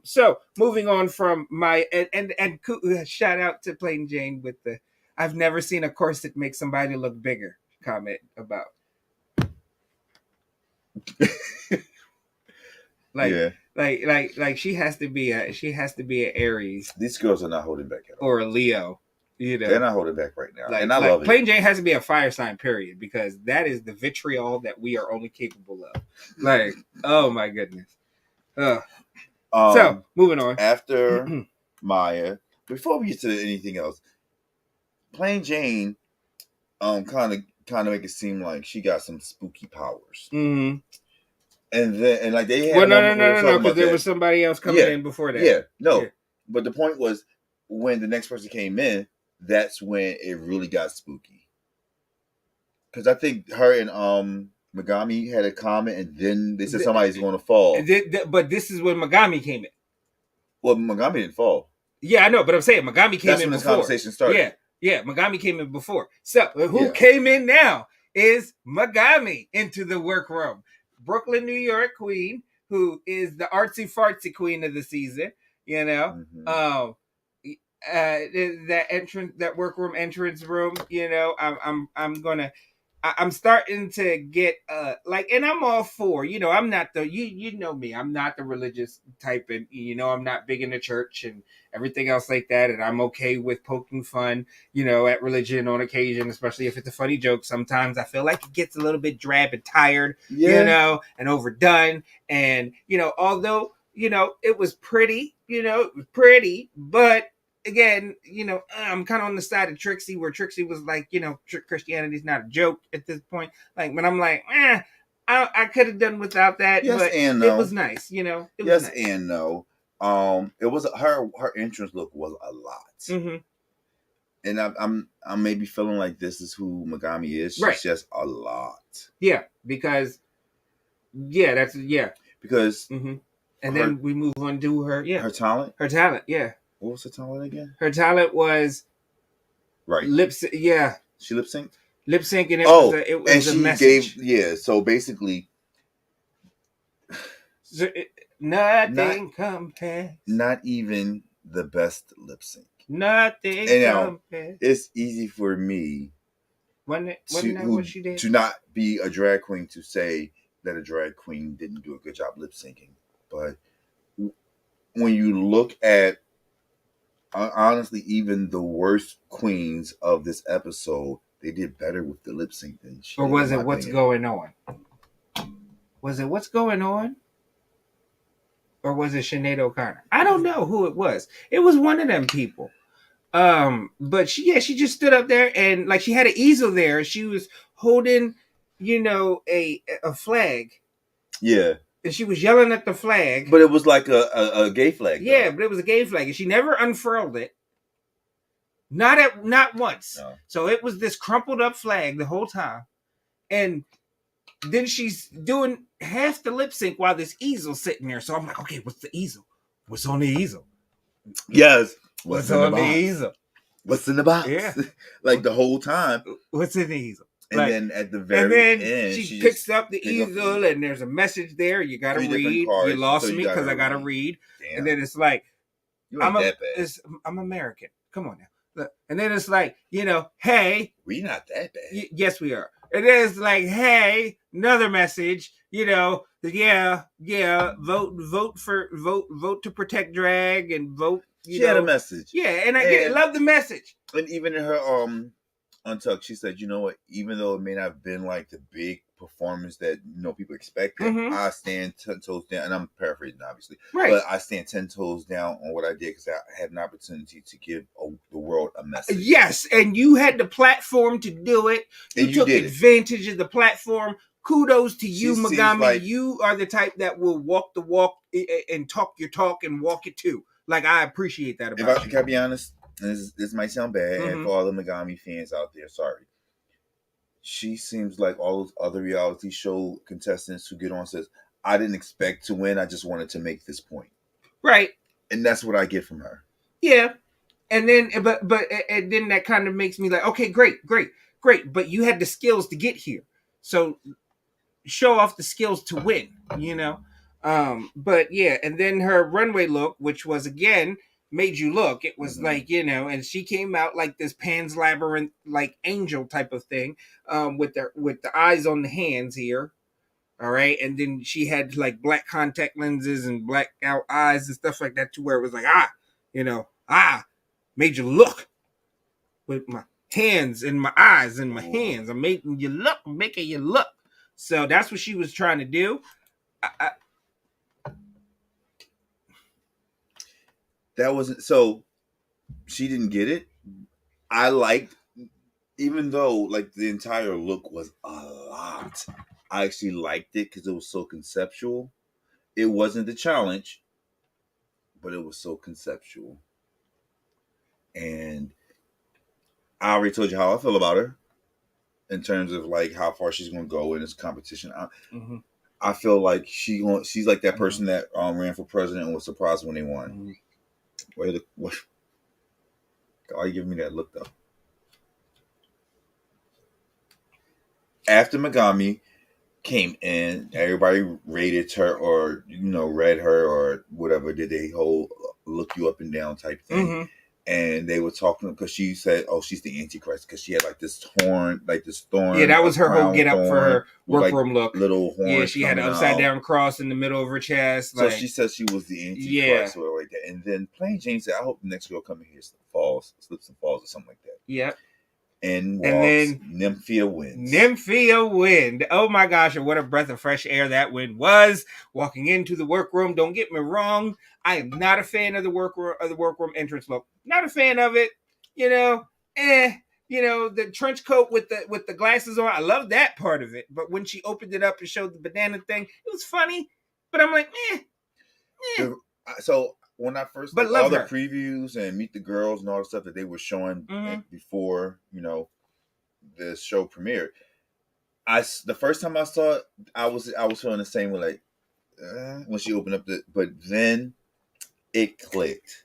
So moving on from my and shout out to Plain Jane with the "I've never seen a corset make somebody look bigger" comment about. Like she has to be an Aries. These girls are not holding back at all. Or a Leo. They're not holding back right now. And I love it. Plain Jane has to be a fire sign, period, because that is the vitriol that we are only capable of. Like, oh my goodness. So moving on. After Maya, before we get to anything else, Plain Jane kind of make it seem like she got some spooky powers. Mm-hmm. And like they had no, because there was somebody else coming in before that. Yeah, no. Yeah. But the point was, when the next person came in, that's when it really got spooky. Because I think her and Megami had a comment, and then they said somebody's going to fall. But this is when Megami came in. Well, Megami didn't fall. Yeah, I know, but I'm saying Megami came in before. That's when this conversation started. Yeah, Megami came in before. So who came in now is Megami into the workroom. Brooklyn, New York queen, who is the artsy fartsy queen of the season. Mm-hmm. That workroom entrance room. I'm starting to get and I'm all for, I'm not the you know me, I'm not the religious type, and I'm not big in the church and everything else like that, and I'm okay with poking fun at religion on occasion, especially if it's a funny joke. Sometimes I feel like it gets a little bit drab and tired, and overdone, and although it was pretty, but again, I'm kind of on the side of Trixie, where Trixie was like, Christianity's not a joke at this point. Like, but I'm like, I could have done without that. Yes, but and no. It was nice, It was nice. And no. It was her entrance look was a lot. Mm-hmm. And I'm maybe feeling like this is who Megami is. She's just a lot. Yeah, because because mm-hmm. And then we move on to her talent. Her talent, yeah. What was her talent again? Her talent was lip sync. Yeah, she lip synced. Lip sync, and it was a message. So basically, nothing compares. Not even the best lip sync. Nothing compares. It's easy for me to not be a drag queen to say that a drag queen didn't do a good job lip syncing, but when you look at honestly, even the worst queens of this episode, they did better with the lip sync than she. Or was it what's going on? Was it what's going on? Or was it Sinead O'Connor? I don't know who it was. It was one of them people. But she just stood up there, and like she had an easel there. She was holding, a flag. Yeah. And she was yelling at the flag. But it was like a gay flag. Though. Yeah, but it was a gay flag. And she never unfurled it. Not once. No. So it was this crumpled up flag the whole time. And then she's doing half the lip sync while this easel's sitting there. So I'm like, okay, what's the easel? What's on the easel? Yes. What's on the easel? What's in the box? Yeah. Like the whole time. What's in the easel? And then at the very end, she picks up the easel, and there's a message there. You gotta read. You lost me because I gotta read. Damn. And then it's like, I'm American. Come on now. Look. And then it's like, hey, we're not that bad. Yes, we are. It is like, hey, another message. Vote to protect drag and vote. She had a message. Yeah, and I love the message. And even in her Untucked, she said, even though it may not have been like the big performance that people expected, mm-hmm. I stand 10 toes down, and I'm paraphrasing obviously, but I stand 10 toes down on what I did because I had an opportunity to give the world a message. Yes, and you had the platform to do it. You took advantage of the platform. kudos to you, She seems Megami. like- You are the type that will walk the walk and talk your talk and walk it too. Like, I appreciate that about you. Can I be honest? This might sound bad, and Mhm. for all the Megami fans out there, sorry. She seems like all those other reality show contestants who get on says, I didn't expect to win. I just wanted to make this point. Right. And that's what I get from her. Yeah. And then, and then that kind of makes me like, okay, great. But you had the skills to get here. So show off the skills to win, you know? But yeah, and then her runway look, which was again, made you look. It was like, you know, and she came out like this Pan's Labyrinth, like angel type of thing, with the eyes on the hands here. All right, and then she had like black contact lenses and black out eyes and stuff like that, to where it was like, made you look with my hands and my eyes and my hands. I'm making you look. So that's what she was trying to do. That wasn't so. She didn't get it. I liked, even though like the entire look was a lot. I actually liked it because it was so conceptual. It wasn't the challenge, but it was so conceptual. And I already told you how I feel about her in terms of like how far she's going to go in this competition. I feel like she's like that person that ran for president and was surprised when they won. Why are you giving me that look though? After Megami came in, everybody rated her or read her or whatever. Did they whole look you up and down type thing? And they were talking because she said, "Oh, she's the Antichrist," because she had like this thorn. Yeah, that was her whole get up for her workroom look. Little horn. Yeah, she had an upside down cross in the middle of her chest. So she said she was the Antichrist or like that. And then Plain Jane said, "I hope the next girl coming here slips and falls or something like that." Yep. And then Nymphia wins. Nymphia win. Oh my gosh, and what a breath of fresh air that win was. Walking into the workroom, don't get me wrong, I am not a fan of the workroom entrance look. Not a fan of it. The trench coat with the glasses on, I love that part of it. But when she opened it up and showed the banana thing, it was funny. But I'm like, So when I first all the previews and Meet the Girls and all the stuff that they were showing before, the show premiered, the first time I saw it, I was feeling the same way, like when she opened up but then it clicked,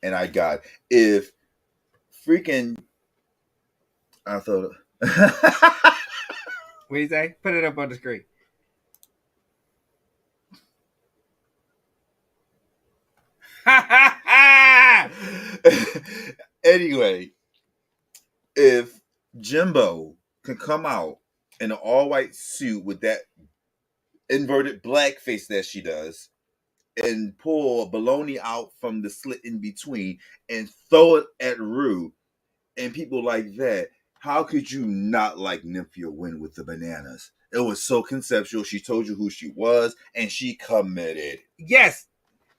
and I got if freaking I thought. What do you say? Put it up on the screen. Anyway, if Jimbo can come out in an all-white suit with that inverted black face that she does and pull a baloney out from the slit in between and throw it at Rue and people like that, how could you not like Nymphia win with the bananas? It was so conceptual. She told you who she was and she committed. Yes.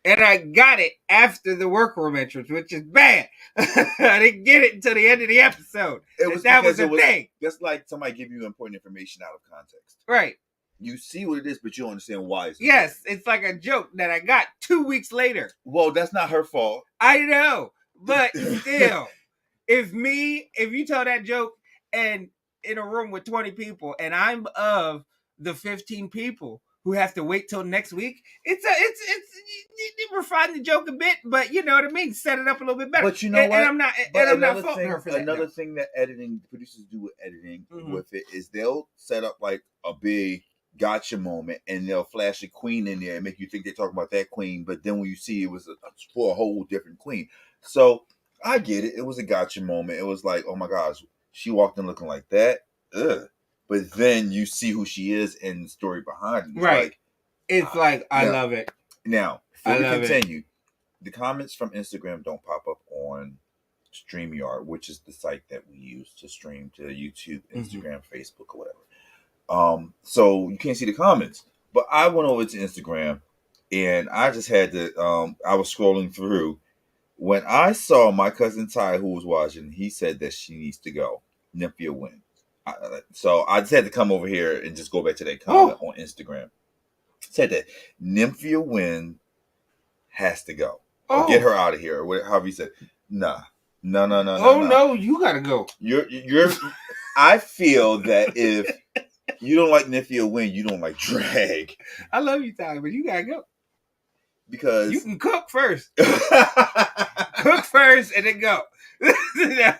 And I got it after the workroom entrance, which is bad. I didn't get it until the end of the episode. That was the thing. That's like somebody giving you important information out of context. Right. You see what it is, but you don't understand why it's it's like a joke that I got 2 weeks later. Well, that's not her fault. I know. But still, if you tell that joke and in a room with 20 people and I'm of the 15 people who have to wait till next week, it's refine the joke a bit, but you know what I mean, set it up a little bit better. But you know what? And I'm not faulting her for that. Another thing that producers do with editing with it is they'll set up like a big gotcha moment and they'll flash a queen in there and make you think they're talking about that queen, but then when you see it was for a whole different queen. So I get it. It was a gotcha moment. It was like, oh my gosh, she walked in looking like that. Ugh. But then you see who she is and the story behind it. It's I love it. Now, before we continue, the comments from Instagram don't pop up on StreamYard, which is the site that we use to stream to YouTube, Instagram, Facebook, or whatever. So you can't see the comments. But I went over to Instagram and I just had to, I was scrolling through. When I saw my cousin Ty, who was watching, he said that she needs to go. Nymphia wins. So I just had to come over here and just go back to that comment on Instagram. Said that Nymphia Wynn has to go. Or get her out of here, or however you said. Nah. No. No, you gotta go. You're I feel that if you don't like Nymphia Wynn, you don't like drag. I love you, Tyler, but you gotta go. Because you can cook first. Cook first and then go. No.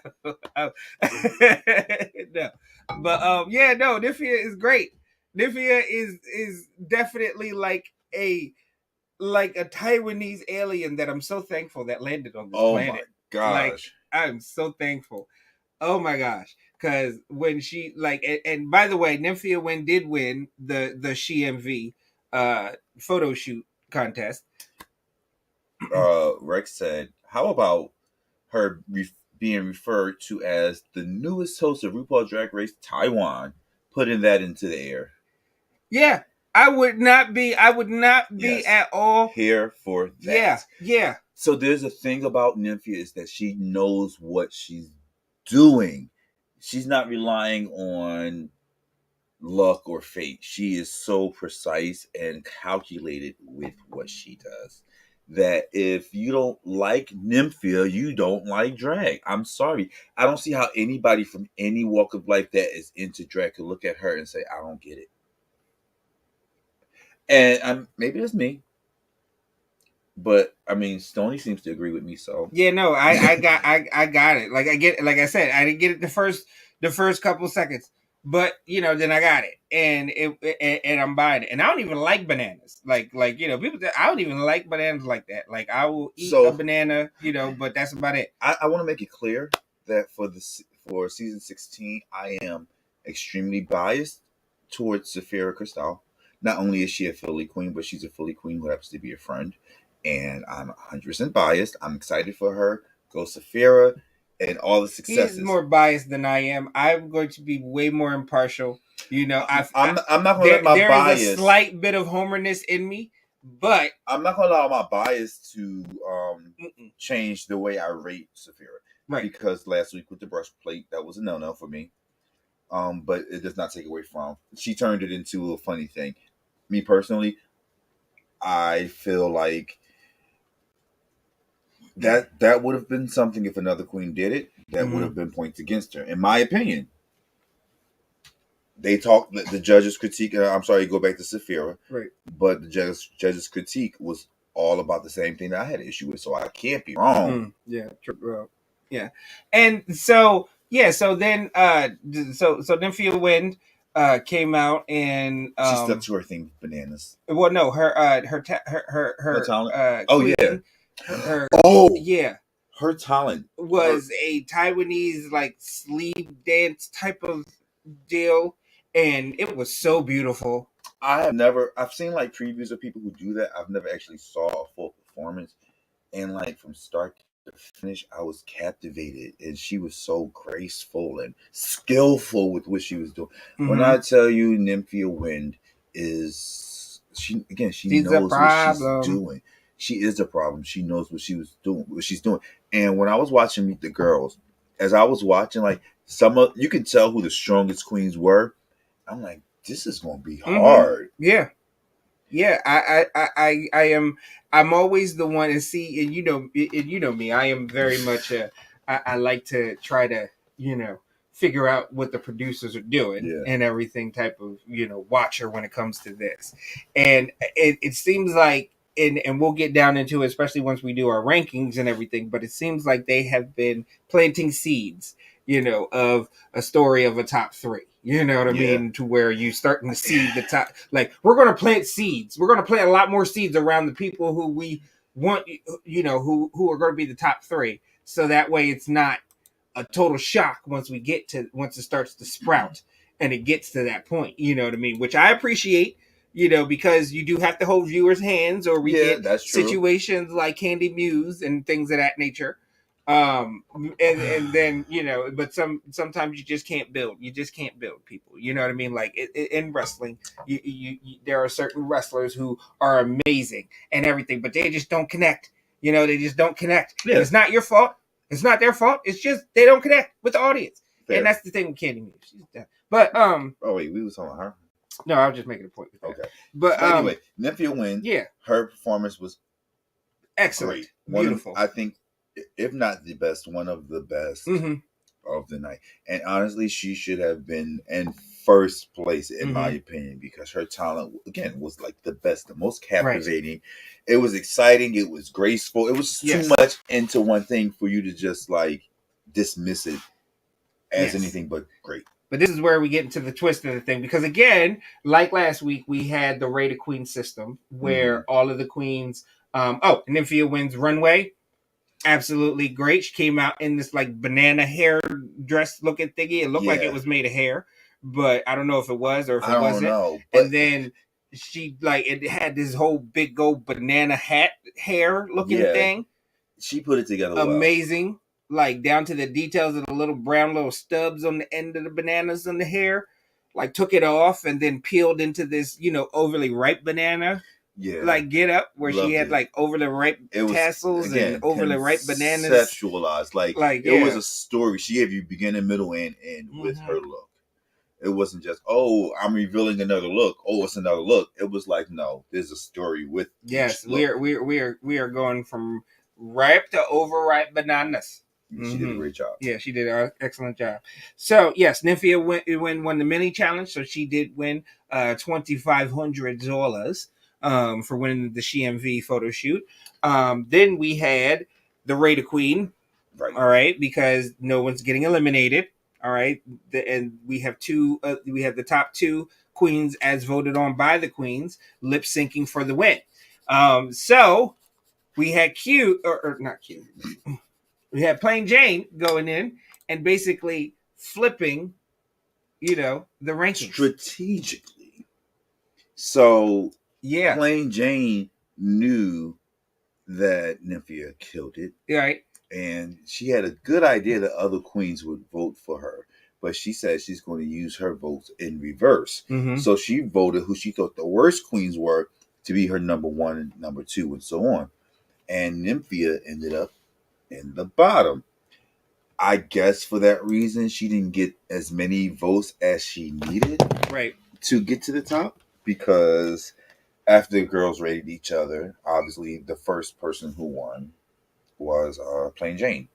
But Nymphia is great. Nymphia is definitely like a Taiwanese alien that I'm so thankful that landed on this planet. Oh my gosh. Like, I'm so thankful. Oh my gosh. Because when she and by the way, Nymphia Wynn did win the SheMV photo shoot contest. Rex said, how about her being referred to as the newest host of RuPaul Drag Race Taiwan, putting that into the air? Yeah, I would not be at all here for that. Yeah. So there's a thing about Nymphia is that she knows what she's doing. She's not relying on luck or fate. She is so precise and calculated with what she does that if you don't like Nymphia, you don't like drag. I'm sorry. I don't see how anybody from any walk of life that is into drag could look at her and say, I don't get it. And maybe it's me. But I mean, Stoney seems to agree with me. So yeah, no, I got it. Like I said, I didn't get it the first couple of seconds, but then I got it, and I'm buying it. And I don't even like bananas. Like people. I don't even like bananas like that. Like I will eat a banana, but that's about it. I want to make it clear that for season 16, I am extremely biased towards Sapphira Cristál. Not only is she a Philly queen, but she's a Philly queen who happens to be a friend. And I'm 100% biased. I'm excited for her. Go Sapphira and all the successes. He's more biased than I am. I'm going to be way more impartial. I'm not going to let my bias. There is a slight bit of homerness in me, but I'm not going to allow my bias to change the way I rate Sapphira. Right. Because last week with the breastplate, that was a no-no for me. But it does not take away from. She turned it into a funny thing. Me personally, I feel like that would have been something if another queen did it. That would have been points against her, in my opinion. They talked. The judges' critique. I'm sorry, go back to Sapphira. Right. But the judges' critique was all about the same thing that I had an issue with, so I can't be wrong. Yeah. Yeah. And so then Nymphia Wynn came out and she stuck to her thing with bananas. Well, no, her talent. Her talent was a Taiwanese like sleeve dance type of deal, and it was so beautiful. I've seen like previews of people who do that. I've never actually saw a full performance, and like from start to finish, I was captivated, and she was so graceful and skillful with what she was doing. When I tell you, Nymphia Wynn she's knows what she's doing. She is a problem. She knows what she's doing. And when I was watching Meet the Girls, as I was watching, like you can tell who the strongest queens were. I'm like, this is going to be hard. Yeah. I am. I'm always the one to see, and you know me. I am very much I like to try to figure out what the producers are doing and everything type of watcher when it comes to this. And it seems like. And we'll get down into it, especially once we do our rankings and everything. But it seems like they have been planting seeds, of a story of a top three. You know what I mean? To where you starting to see the top. Like, we're going to plant seeds. We're going to plant a lot more seeds around the people who we want, who are going to be the top three. So that way it's not a total shock once it starts to sprout and it gets to that point. You know what I mean? Which I appreciate. Because you do have to hold viewers' hands, or we get situations like Candy Muse and things of that nature. And then but sometimes you just can't build. You just can't build people. You know what I mean? Like in wrestling, you there are certain wrestlers who are amazing and everything, but they just don't connect. They just don't connect. Yeah. It's not your fault. It's not their fault. It's just they don't connect with the audience. And that's the thing with Candy Muse. She's done. But Oh wait, we was talking about her. No, I was just making a point with that. Okay. But so anyway, Nymphia wins. Yeah. Her performance was excellent. Great. Beautiful. I think, if not the best, one of the best of the night. And honestly, she should have been in first place, in my opinion, because her talent, again, was like the best, the most captivating. Right. It was exciting. It was graceful. It was too much into one thing for you to just like dismiss it as anything but great. But this is where we get into the twist of the thing. Because again, like last week, we had the Rated Queen system where all of the queens... Nymphia wins runway. Absolutely great. She came out in this like banana hair dress looking thingy. It looked like it was made of hair, but I don't know if it was or if it wasn't. Know, and then she like it had this whole big old banana hat hair looking thing. She put it together amazing. Like down to the details of the little brown little stubs on the end of the bananas on the hair. Like took it off and then peeled into this, overly ripe banana. Yeah, like get up where she had like overly ripe tassels and overly ripe bananas. Conceptualized, like it was a story. She gave you beginning, middle, and end with her look. It wasn't just I'm revealing another look. Oh, it's another look. It was like no, there's a story with. Yes, we are going from ripe to overripe bananas. She did a great job. Yeah, she did an excellent job. So yes, Nymphia won the mini challenge, so she did win $2,500. For winning the SheMV photo shoot. Then we had the Rated Queen. Right. All right, because no one's getting eliminated. All right. And we have we have the top two queens as voted on by the queens lip syncing for the win. So we had not Q. We had Plain Jane going in and basically flipping, the rankings. Strategically. So yeah, Plain Jane knew that Nymphia killed it. Right. And she had a good idea that other queens would vote for her. But she said she's going to use her votes in reverse. So she voted who she thought the worst queens were to be her number one and number two and so on. And Nymphia ended up in the bottom. I guess for that reason, she didn't get as many votes as she needed to get to the top. Because after the girls rated each other, obviously the first person who won was Plain Jane.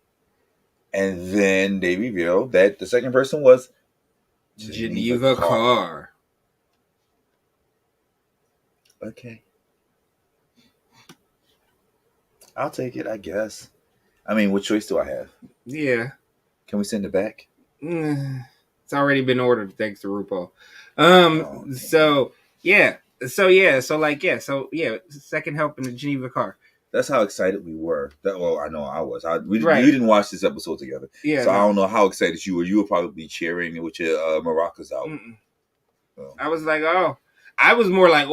And then they revealed that the second person was Geneva Carr. Okay. I'll take it, I guess. I mean, what choice do I have? Yeah. Can we send it back? It's already been ordered, thanks to RuPaul. Second help in the Geneva Carr. That's how excited we were. I know I was. We didn't watch this episode together. Yeah. So I don't know how excited you were. You were probably cheering with your maracas out. So. I was like, I was more like,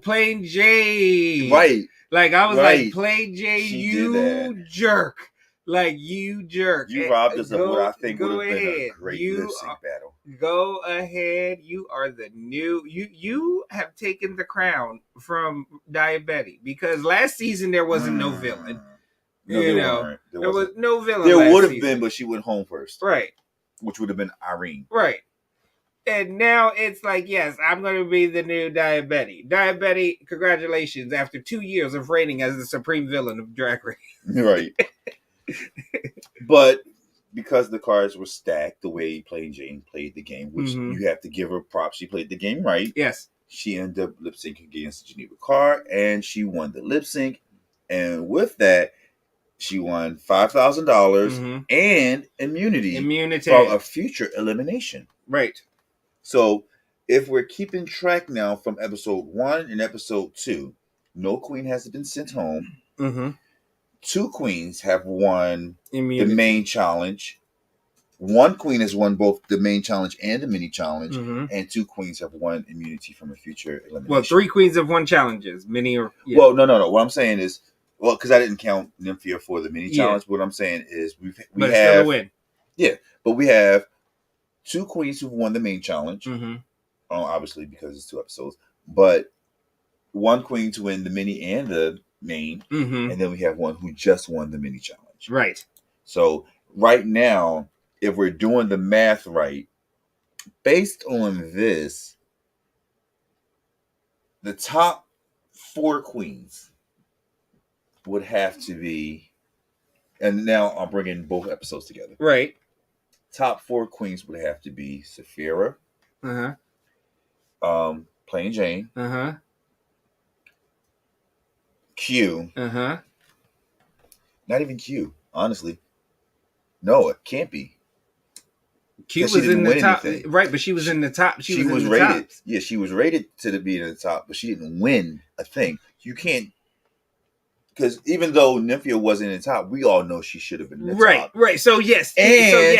Plain Jane. Right. Like, I was like, Plain Jane, you jerk. Like, you jerk. You robbed us of what I think would have been a great lip sync battle. Go ahead. You are the new... You have taken the crown from Diabetti. Because last season, there wasn't no villain. No, there was no villain. There would have been, but she went home first. Right. Which would have been Irene. Right. And now it's like, yes, I'm going to be the new Diabetti. Diabetti, congratulations. After 2 years of reigning as the supreme villain of Drag Race. Right. But because the cards were stacked the way Plain Jane played the game, which you have to give her props, she played the game right. Yes. She ended up lip syncing against Geneva Carr, and she won the lip sync. And with that, she won $5,000 and immunity from a future elimination. Right. So if we're keeping track now from episode 1 and episode 2, no queen has been sent home. 2 queens have won immunity. The main challenge. 1 queen has won both the main challenge and the mini challenge, and 2 queens have won immunity from a future elimination. Well, 3 queens have won challenges, mini or well, no. What I'm saying is, because I didn't count Nymphia for the mini challenge. What I'm saying is we have still a win. Yeah, but we have 2 queens who've won the main challenge. Obviously because it's 2 episodes, but 1 queen to win the mini and the main, and then we have 1 who just won the mini challenge. Right. So right now, if we're doing the math right, based on this, the top 4 queens would have to be, and now I'm bringing both episodes together. Right. Top 4 queens would have to be Sapphira, Plain Jane, Q. Not even Q, honestly. No, it can't be. Q was in the top, anything. Right? But she was in the top. She was rated. Tops. Yeah, she was rated to be in the top, but she didn't win a thing. You can't, because even though Nymphia wasn't in the top, we all know she should have been in the top. Right. So yes,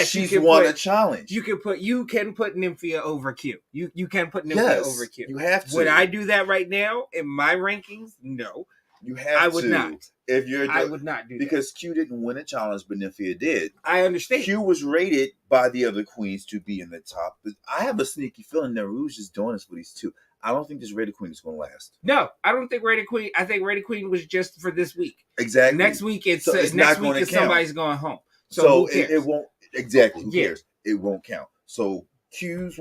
she's won a challenge. You can put Nymphia over Q. You can put Nymphia over Q. You have to. Would I do that right now in my rankings? No. You have I would to. Not. I would not do because Q didn't win a challenge, but Nymphia did. I understand. Q was rated by the other queens to be in the top, but I have a sneaky feeling that Rouge is doing this for these two. I don't think this rated queen is going to last. No, I don't think rated queen. I think rated queen was just for this week. Exactly. Next week somebody's going home. So it won't. Exactly. Who cares? It won't count. So Q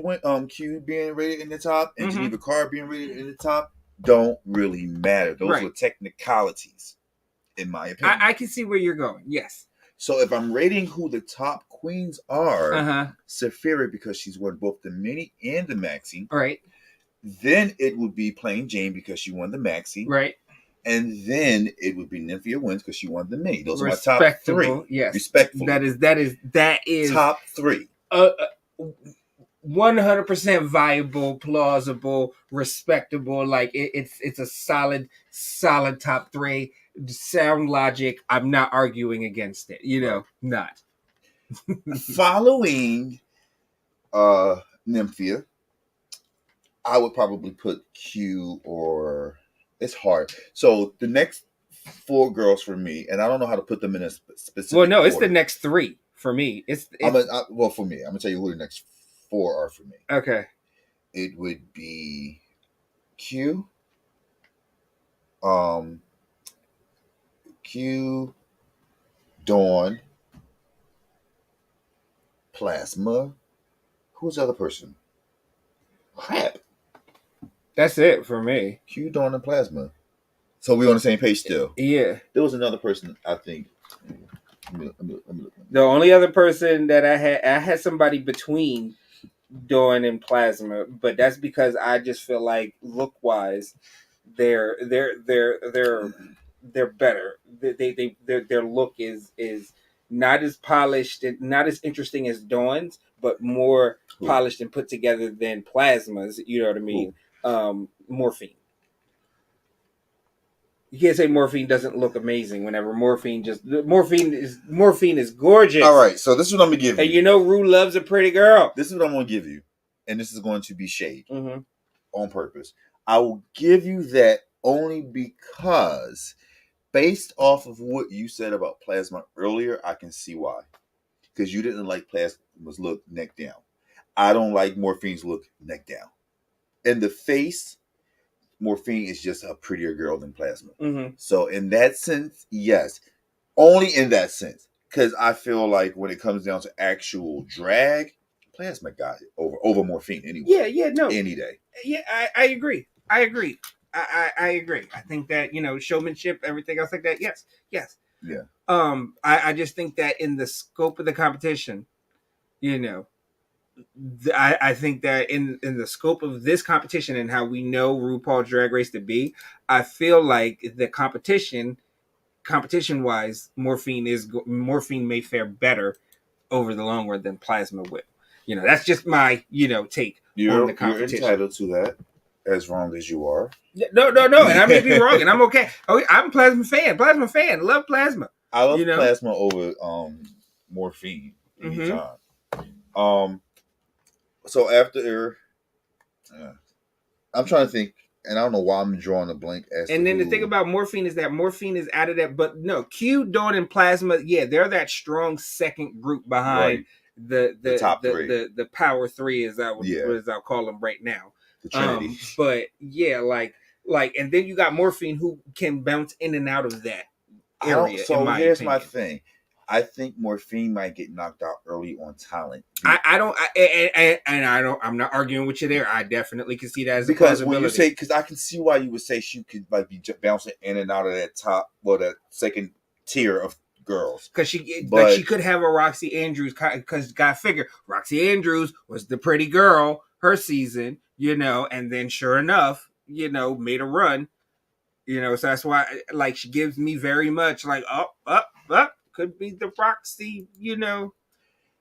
being rated in the top and Geneva Carr being rated in the top don't really matter. Those were technicalities, in my opinion. I can see where you're going. Yes. So if I'm rating who the top queens are, Sapphira, because she's won both the mini and the maxi. Right. Then it would be Plain Jane because she won the maxi. Right. And then it would be Nymphia Wins because she won the mini. Those are my top 3. Yes. Respectful. That is top 3. 100% viable, plausible, respectable. Like it's a solid top 3. Sound logic. I'm not arguing against it. Not. Following Nymphia, I would probably put Q or it's hard. So the next 4 girls for me, and I don't know how to put them in a specific. Well, no, order. It's the next 3 for me. For me, I'm gonna tell you who the next 4 are for me. Okay. It would be Q, Dawn, Plasma. Who's the other person? Crap. That's it for me. Q, Dawn, and Plasma. So we're on the same page still. Yeah. There was another person, I think. The only other person that I had somebody between Dawn and Plasma, but that's because I just feel like look wise, they're better. Their look is not as polished and not as interesting as Dawn's, but more polished and put together than Plasma's. You know what I mean? Morphine. You can't say Morphine doesn't look amazing whenever Morphine is gorgeous. All right, so this is what I'm gonna give you. And Rue loves a pretty girl. This is what I'm gonna give you, and this is going to be shade on purpose. I will give you that only because, based off of what you said about Plasma earlier, I can see why. Because you didn't like Plasma's look neck down. I don't like Morphine's look neck down. In the face, Morphine is just a prettier girl than Plasma. So in that sense, yes. Only in that sense. Because I feel like when it comes down to actual drag, Plasma got it over Morphine anyway. Yeah, no. Any day. Yeah, I agree. I agree. I think that, showmanship, everything else like that, yes. Yeah. I just think that in the scope of the competition, I think that in the scope of this competition and how we know RuPaul Drag Race to be, I feel like the competition wise, Morphine may fare better over the long run than Plasma will. That's just my take on the competition. You're entitled to that, as wrong as you are. No, and I may be wrong, and I'm okay. Oh, I'm a Plasma fan, love Plasma. I love Plasma over Morphine anytime. So after, I'm trying to think, and I don't know why I'm drawing a blank. And then the thing about Morphine is that Morphine is out of that, but no, Q, Dawn, and Plasma, they're that strong second group behind the top 3, the power 3, as I'll call them right now. The Trinity. But yeah, like, and then you got Morphine who can bounce in and out of that area. So here's my thing. I think Morphine might get knocked out early on talent. I'm not arguing with you there. I definitely can see that as a because possibility. when you say, because I can see why you would say she could like be bouncing in and out of that top, well, that second tier of girls, because she could have a Roxy Andrews, because got figure Roxy Andrews was the pretty girl her season, and then sure enough, made a run, so that's why like she gives me very much like up could be the Roxy,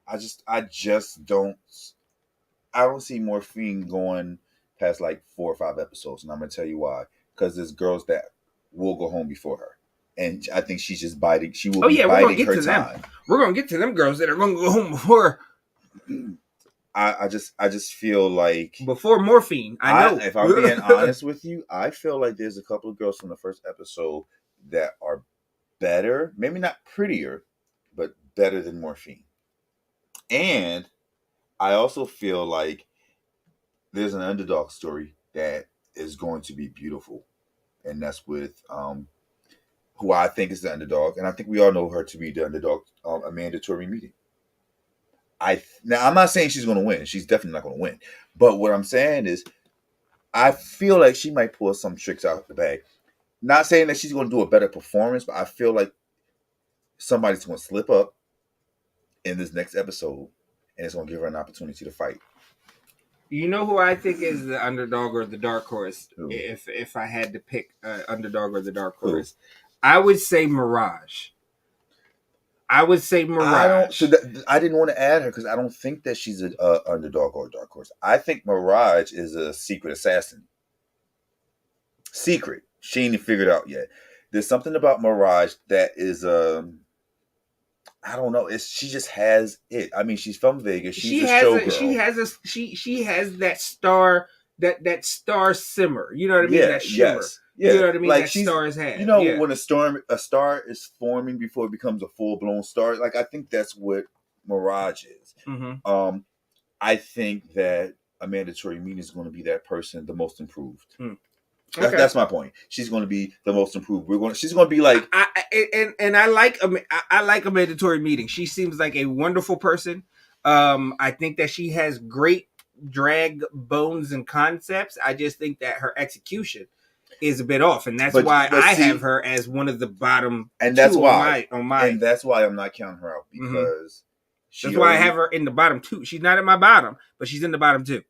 I just don't see Morphine going past like 4 or 5 episodes, and I'm gonna tell you why. Because there's girls that will go home before her, and I think she's just biding. She will be biding her time. We're gonna get to them girls that are gonna go home before. I just feel like before Morphine. I know. If I'm being honest with you, I feel like there's a couple of girls from the first episode that are better, maybe not prettier, but better than Morphine. And I also feel like there's an underdog story that is going to be beautiful, and that's with who I think is the underdog, and I think we all know her to be the underdog, Amanda Tori Meeting. Now I'm not saying she's going to win. She's definitely not going to win. But what I'm saying is, I feel like she might pull some tricks out of the bag. Not saying that she's going to do a better performance, but I feel like somebody's going to slip up in this next episode, and it's going to give her an opportunity to fight. You know who I think is the underdog or the dark horse? Who? If I had to pick underdog or the dark horse, I would say Mirage. I didn't want to add her because I don't think that she's an underdog or a dark horse. I think Mirage is a secret assassin. Secret. She ain't figured out yet. There's something about Mirage that is I don't know. She just has it. I mean, she's from Vegas. She's a showgirl. She has that star that star simmer. You know what I mean? That shimmer. Yes. Yeah. You know what I mean? Like that stars have. You know, when a star is forming before it becomes a full blown star. Like I think that's what Mirage is. Mm-hmm. I think that Amanda Tori Meeting is going to be that person, the most improved. Okay. That's my point. She's going to be the most improved. She's going to be like, I like Amanda Tori Meeting. She seems like a wonderful person. I think that she has great drag bones and concepts. I just think that her execution is a bit off, and that's why I have her as one of the bottom. And that's why on my. And that's why I'm not counting her out, because that's why I have her in the bottom 2. She's not in my bottom, but she's in the bottom 2.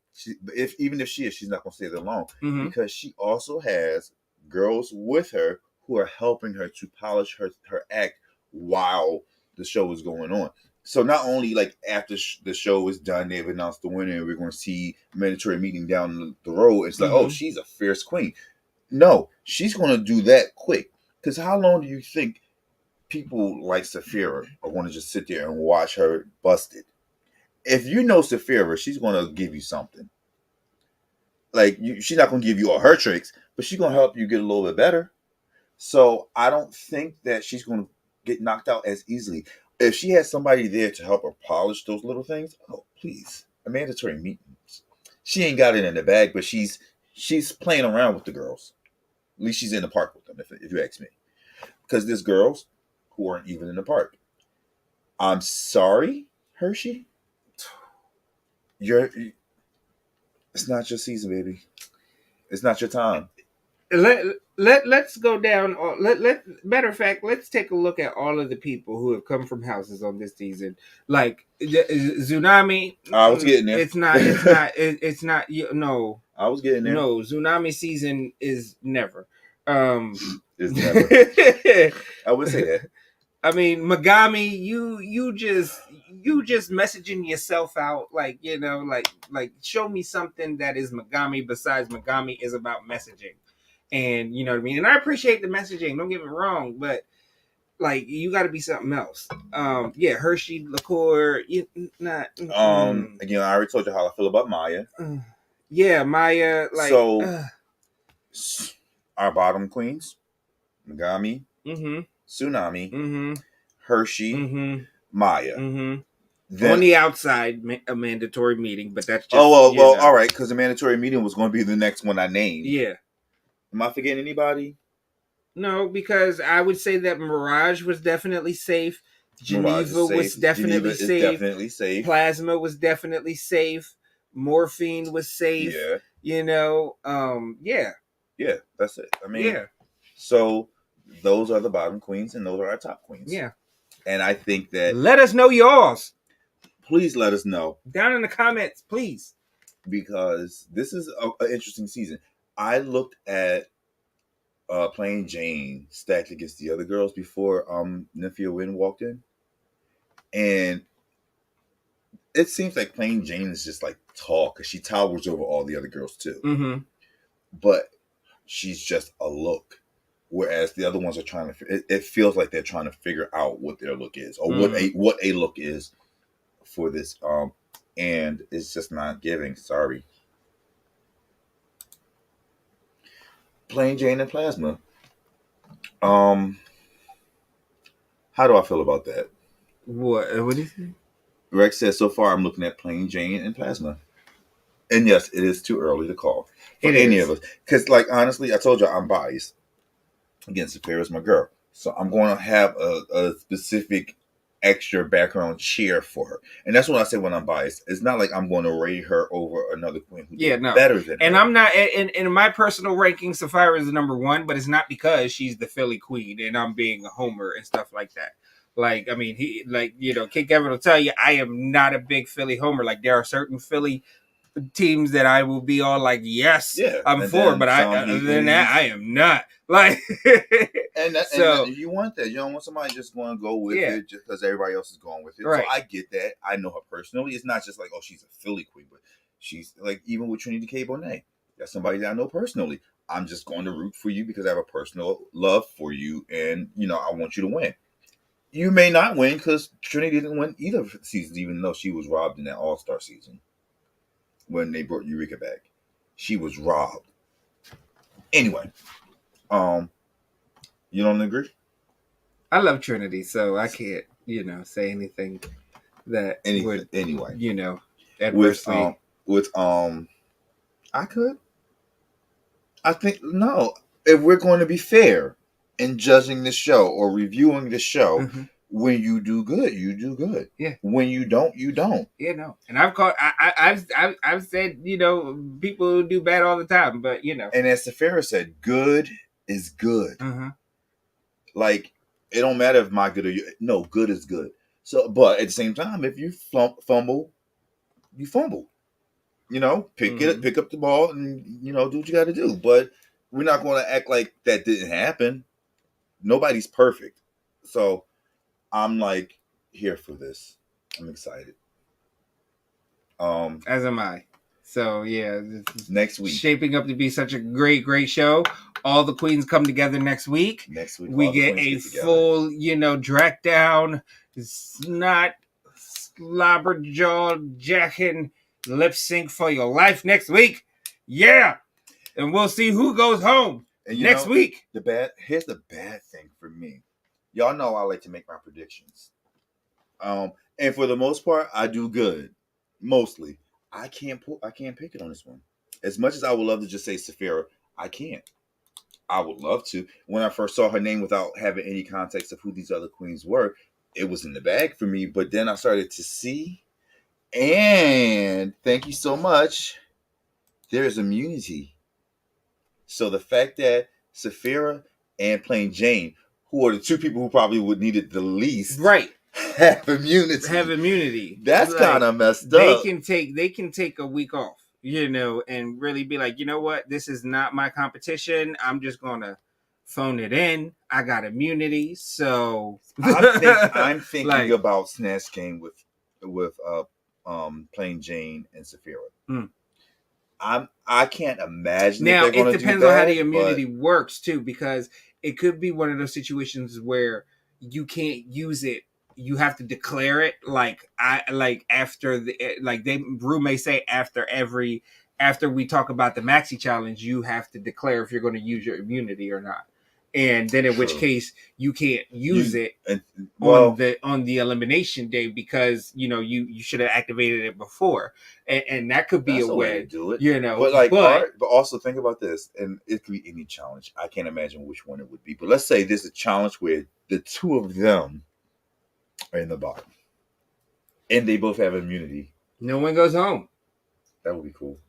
Even if she is, she's not going to stay there long, because she also has girls with her who are helping her to polish her act while the show is going on. So not only like after the show is done, they've announced the winner, and we're going to see Amanda Tori Meeting down the road. It's like, oh, she's a fierce queen. No, she's going to do that quick. Because how long do you think people like Saphira are going to just sit there and watch her busted? If you know Saphira, she's going to give you something. Like, she's not going to give you all her tricks, but she's going to help you get a little bit better. So I don't think that she's going to get knocked out as easily. If she has somebody there to help her polish those little things, oh, please. Amanda Tori Meeting. She ain't got it in the bag, but she's playing around with the girls. At least she's in the park with them, if you ask me. Because there's girls who aren't even in the park. I'm sorry, Hershey. It's not your season, baby. It's not your time. Let's go down. Matter of fact, let's take a look at all of the people who have come from houses on this season. Like Tsunami. I was getting there. It's not. No. I was getting there. No, Tsunami season is never. It's never. I would say that. I mean, Megami, you just messaging yourself out, like, like show me something that is Megami besides Megami is about messaging, and you know what I mean. And I appreciate the messaging. Don't get me wrong, but like you got to be something else. Hershey, Liqueur, not. Again, I already told you how I feel about Maya. Maya. Like our bottom queens, Megami. Tsunami, Hershey, Maya. Then, on the outside, a mandatory meeting, but that's just... all right, because the mandatory meeting was going to be the next one I named. Yeah. Am I forgetting anybody? No, because I would say that Mirage was definitely safe. Geneva was definitely Geneva safe. is definitely safe. Plasma was definitely safe. Morphine was safe. Yeah. You know, yeah. Yeah, that's it. I mean, Yeah. so those are the bottom queens and those are our top queens. Yeah. And I think that Let us know yours. Please let us know. Down in the comments, please. Because this is an interesting season. I looked at Plain Jane stacked against the other girls before Nymphia Wynn walked in. And it seems like Plain Jane is just like tall because she towers over all the other girls too. Mm-hmm. But she's just a look. Whereas the other ones are trying to, it feels like they're trying to figure out what their look is or what a look is for this. And it's just not giving. Sorry. Plain Jane and Plasma. How do I feel about that? What do you think? Rex says, so far I'm looking at Plain Jane and Plasma. And yes, it is too early to call for any of us. Because, like, honestly, I told you I'm biased. Again, Saphira's my girl. So I'm going to have a specific extra background cheer for her. And that's what I say when I'm biased. It's not like I'm going to rate her over another queen who did better than her. And I'm not, in my personal ranking, Sapphira is the number one, but it's not because she's the Philly queen and I'm being a homer and stuff like that. Like, I mean, Kevyn will tell you, I am not a big Philly homer. Like, there are certain Philly teams that I will be all like, yes, I'm for, but other than that, I am not. Like, and you want that. You don't want somebody just going to go with it just because everybody else is going with it. Right. So I get that. I know her personally. It's not just like, oh, she's a Philly queen, but she's like, even with Trinity K. Bonet, that's somebody that I know personally. I'm just going to root for you because I have a personal love for you, and I want you to win. You may not win because Trinity didn't win either seasons, even though she was robbed in that All-Star season when they brought Eureka back. She was robbed. Anyway, you don't agree? I love Trinity, so I can't, say anything that would, anyway, adversely. I could. I think no. If we're going to be fair in judging the show or reviewing the show, when you do good, you do good. Yeah. When you don't, you don't. Yeah, no. And I've said, people do bad all the time, but And as Saphira said, good is good. Like, it don't matter if my good or you. No, good is good. So, but at the same time, if you fumble, you fumble. Pick up the ball and do what you got to do. But we're not going to act like that didn't happen. Nobody's perfect, so I'm like here for this. I'm excited. As am I. So yeah, next week shaping up to be such a great show. All the queens come together next week. We get a full, drag down, snot, slobber jaw jacking lip sync for your life next week. Yeah, and we'll see who goes home next week. Here's the bad thing for me. Y'all know I like to make my predictions. And for the most part, I do good. Mostly. I can't pick it on this one. As much as I would love to just say Saphira, I can't. I would love to. When I first saw her name without having any context of who these other queens were, it was in the bag for me. But then I started to see, and thank you so much, there's immunity. So the fact that Saphira and Plain Jane, who are the two people who probably would need it the least, right, have immunity. That's like, kind of messed up. They can take a week off, and really be like, you know what, this is not my competition. I'm just gonna phone it in. I got immunity, so I'm thinking about Snatch Game with Plain Jane and Saphira. I can't imagine. Now it depends on how the immunity works too, because it could be one of those situations where you can't use it. You have to declare it after Ru may say after we talk about the Maxi Challenge, you have to declare if you're going to use your immunity or not. And then in which case you can't use it on the elimination day because you should have activated it before, and that could be a way to do it. But also think about this, and it could be any challenge. I can't imagine which one it would be, but let's say there's a challenge where the two of them in the bottom. And they both have immunity. No one goes home. That would be cool.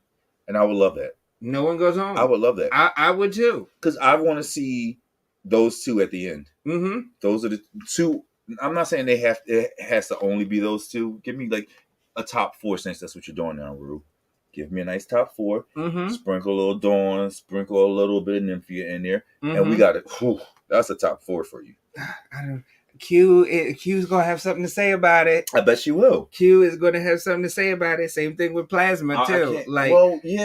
And I would love that. No one goes home. I would love that. I would too. Because I want to see those two at the end. Mm-hmm. Those are the two. I'm not saying it has to only be those two. Give me like a top 4 since that's what you're doing now, Ru. Give me a nice top 4. Mm-hmm. Sprinkle a little Dawn. Sprinkle a little bit of Nymphia in there. Mm-hmm. And we got it. Whew, that's a top 4 for you. I don't. Q's gonna have something to say about it. I bet she will. Q is gonna have something to say about it. Same thing with Plasma too. Like,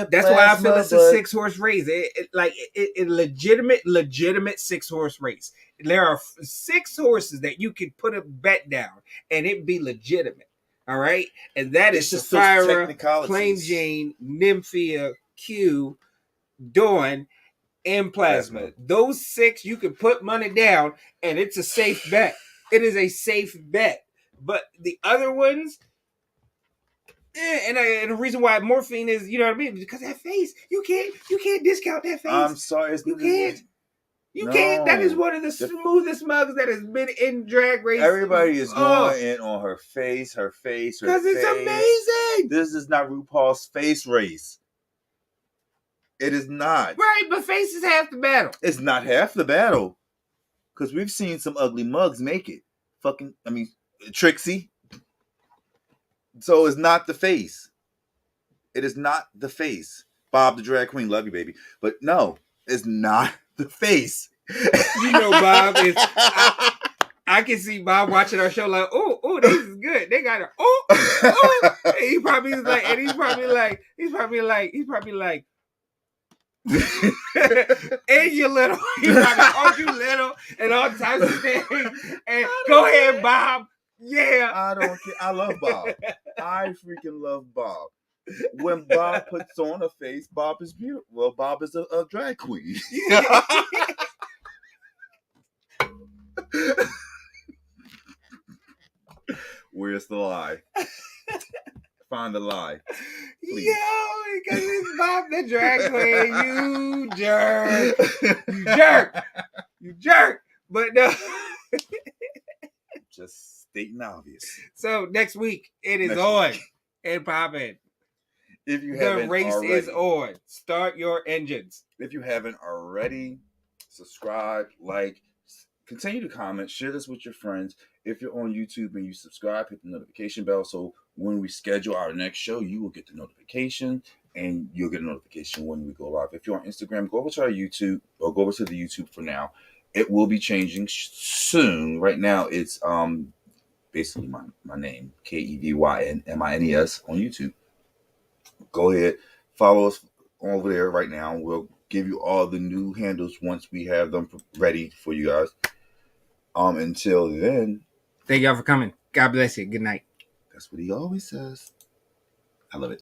that's Plasma, why I feel it's a 6-horse race. It legitimate 6-horse race. There are 6 horses that you could put a bet down and it be legitimate. All right, and that is Sapphira, Plain Jane, Nymphia, Q, Dawn, and Plasma. Those 6 you can put money down and it's a safe bet. It is a safe bet. But the other ones, and the reason why Morphine is, you know what I mean, because that face, you can't discount that face. I'm sorry, you can't. That is one of the smoothest mugs that has been in drag race. Everybody is going in on her face, because it's amazing. This is not RuPaul's face race. It is not. Right, but face is half the battle. It's not half the battle. Because we've seen some ugly mugs make it. Trixie. So it's not the face. It is not the face. Bob the drag queen, love you, baby. But no, it's not the face. You know, Bob is... I can see Bob watching our show like, oh, this is good. They got her. Oh. He probably is like, and he's probably like, and you little, you little, and all types of things. And go ahead, Bob. Yeah, I don't care. I love Bob. I freaking love Bob. When Bob puts on a face, Bob is beautiful. Well, Bob is a drag queen. Where's the lie? Find the lie. Please. Yo, because it's Bob the drag queen. You jerk. You jerk. But no. Just stating obvious. So next week, it is on and popping. If you haven't, the race already, is on. Start your engines. If you haven't already, subscribe, like, continue to comment, share this with your friends. If you're on YouTube and you subscribe, hit the notification bell so when we schedule our next show, you will get the notification and you'll get a notification when we go live. If you're on Instagram, go over to our YouTube or go over to the YouTube for now. It will be changing soon. Right now, it's basically my name, KevyNMines on YouTube. Go ahead, follow us over there right now. We'll give you all the new handles once we have them ready for you guys. Until then, thank y'all for coming. God bless you. Good night. That's what he always says. I love it.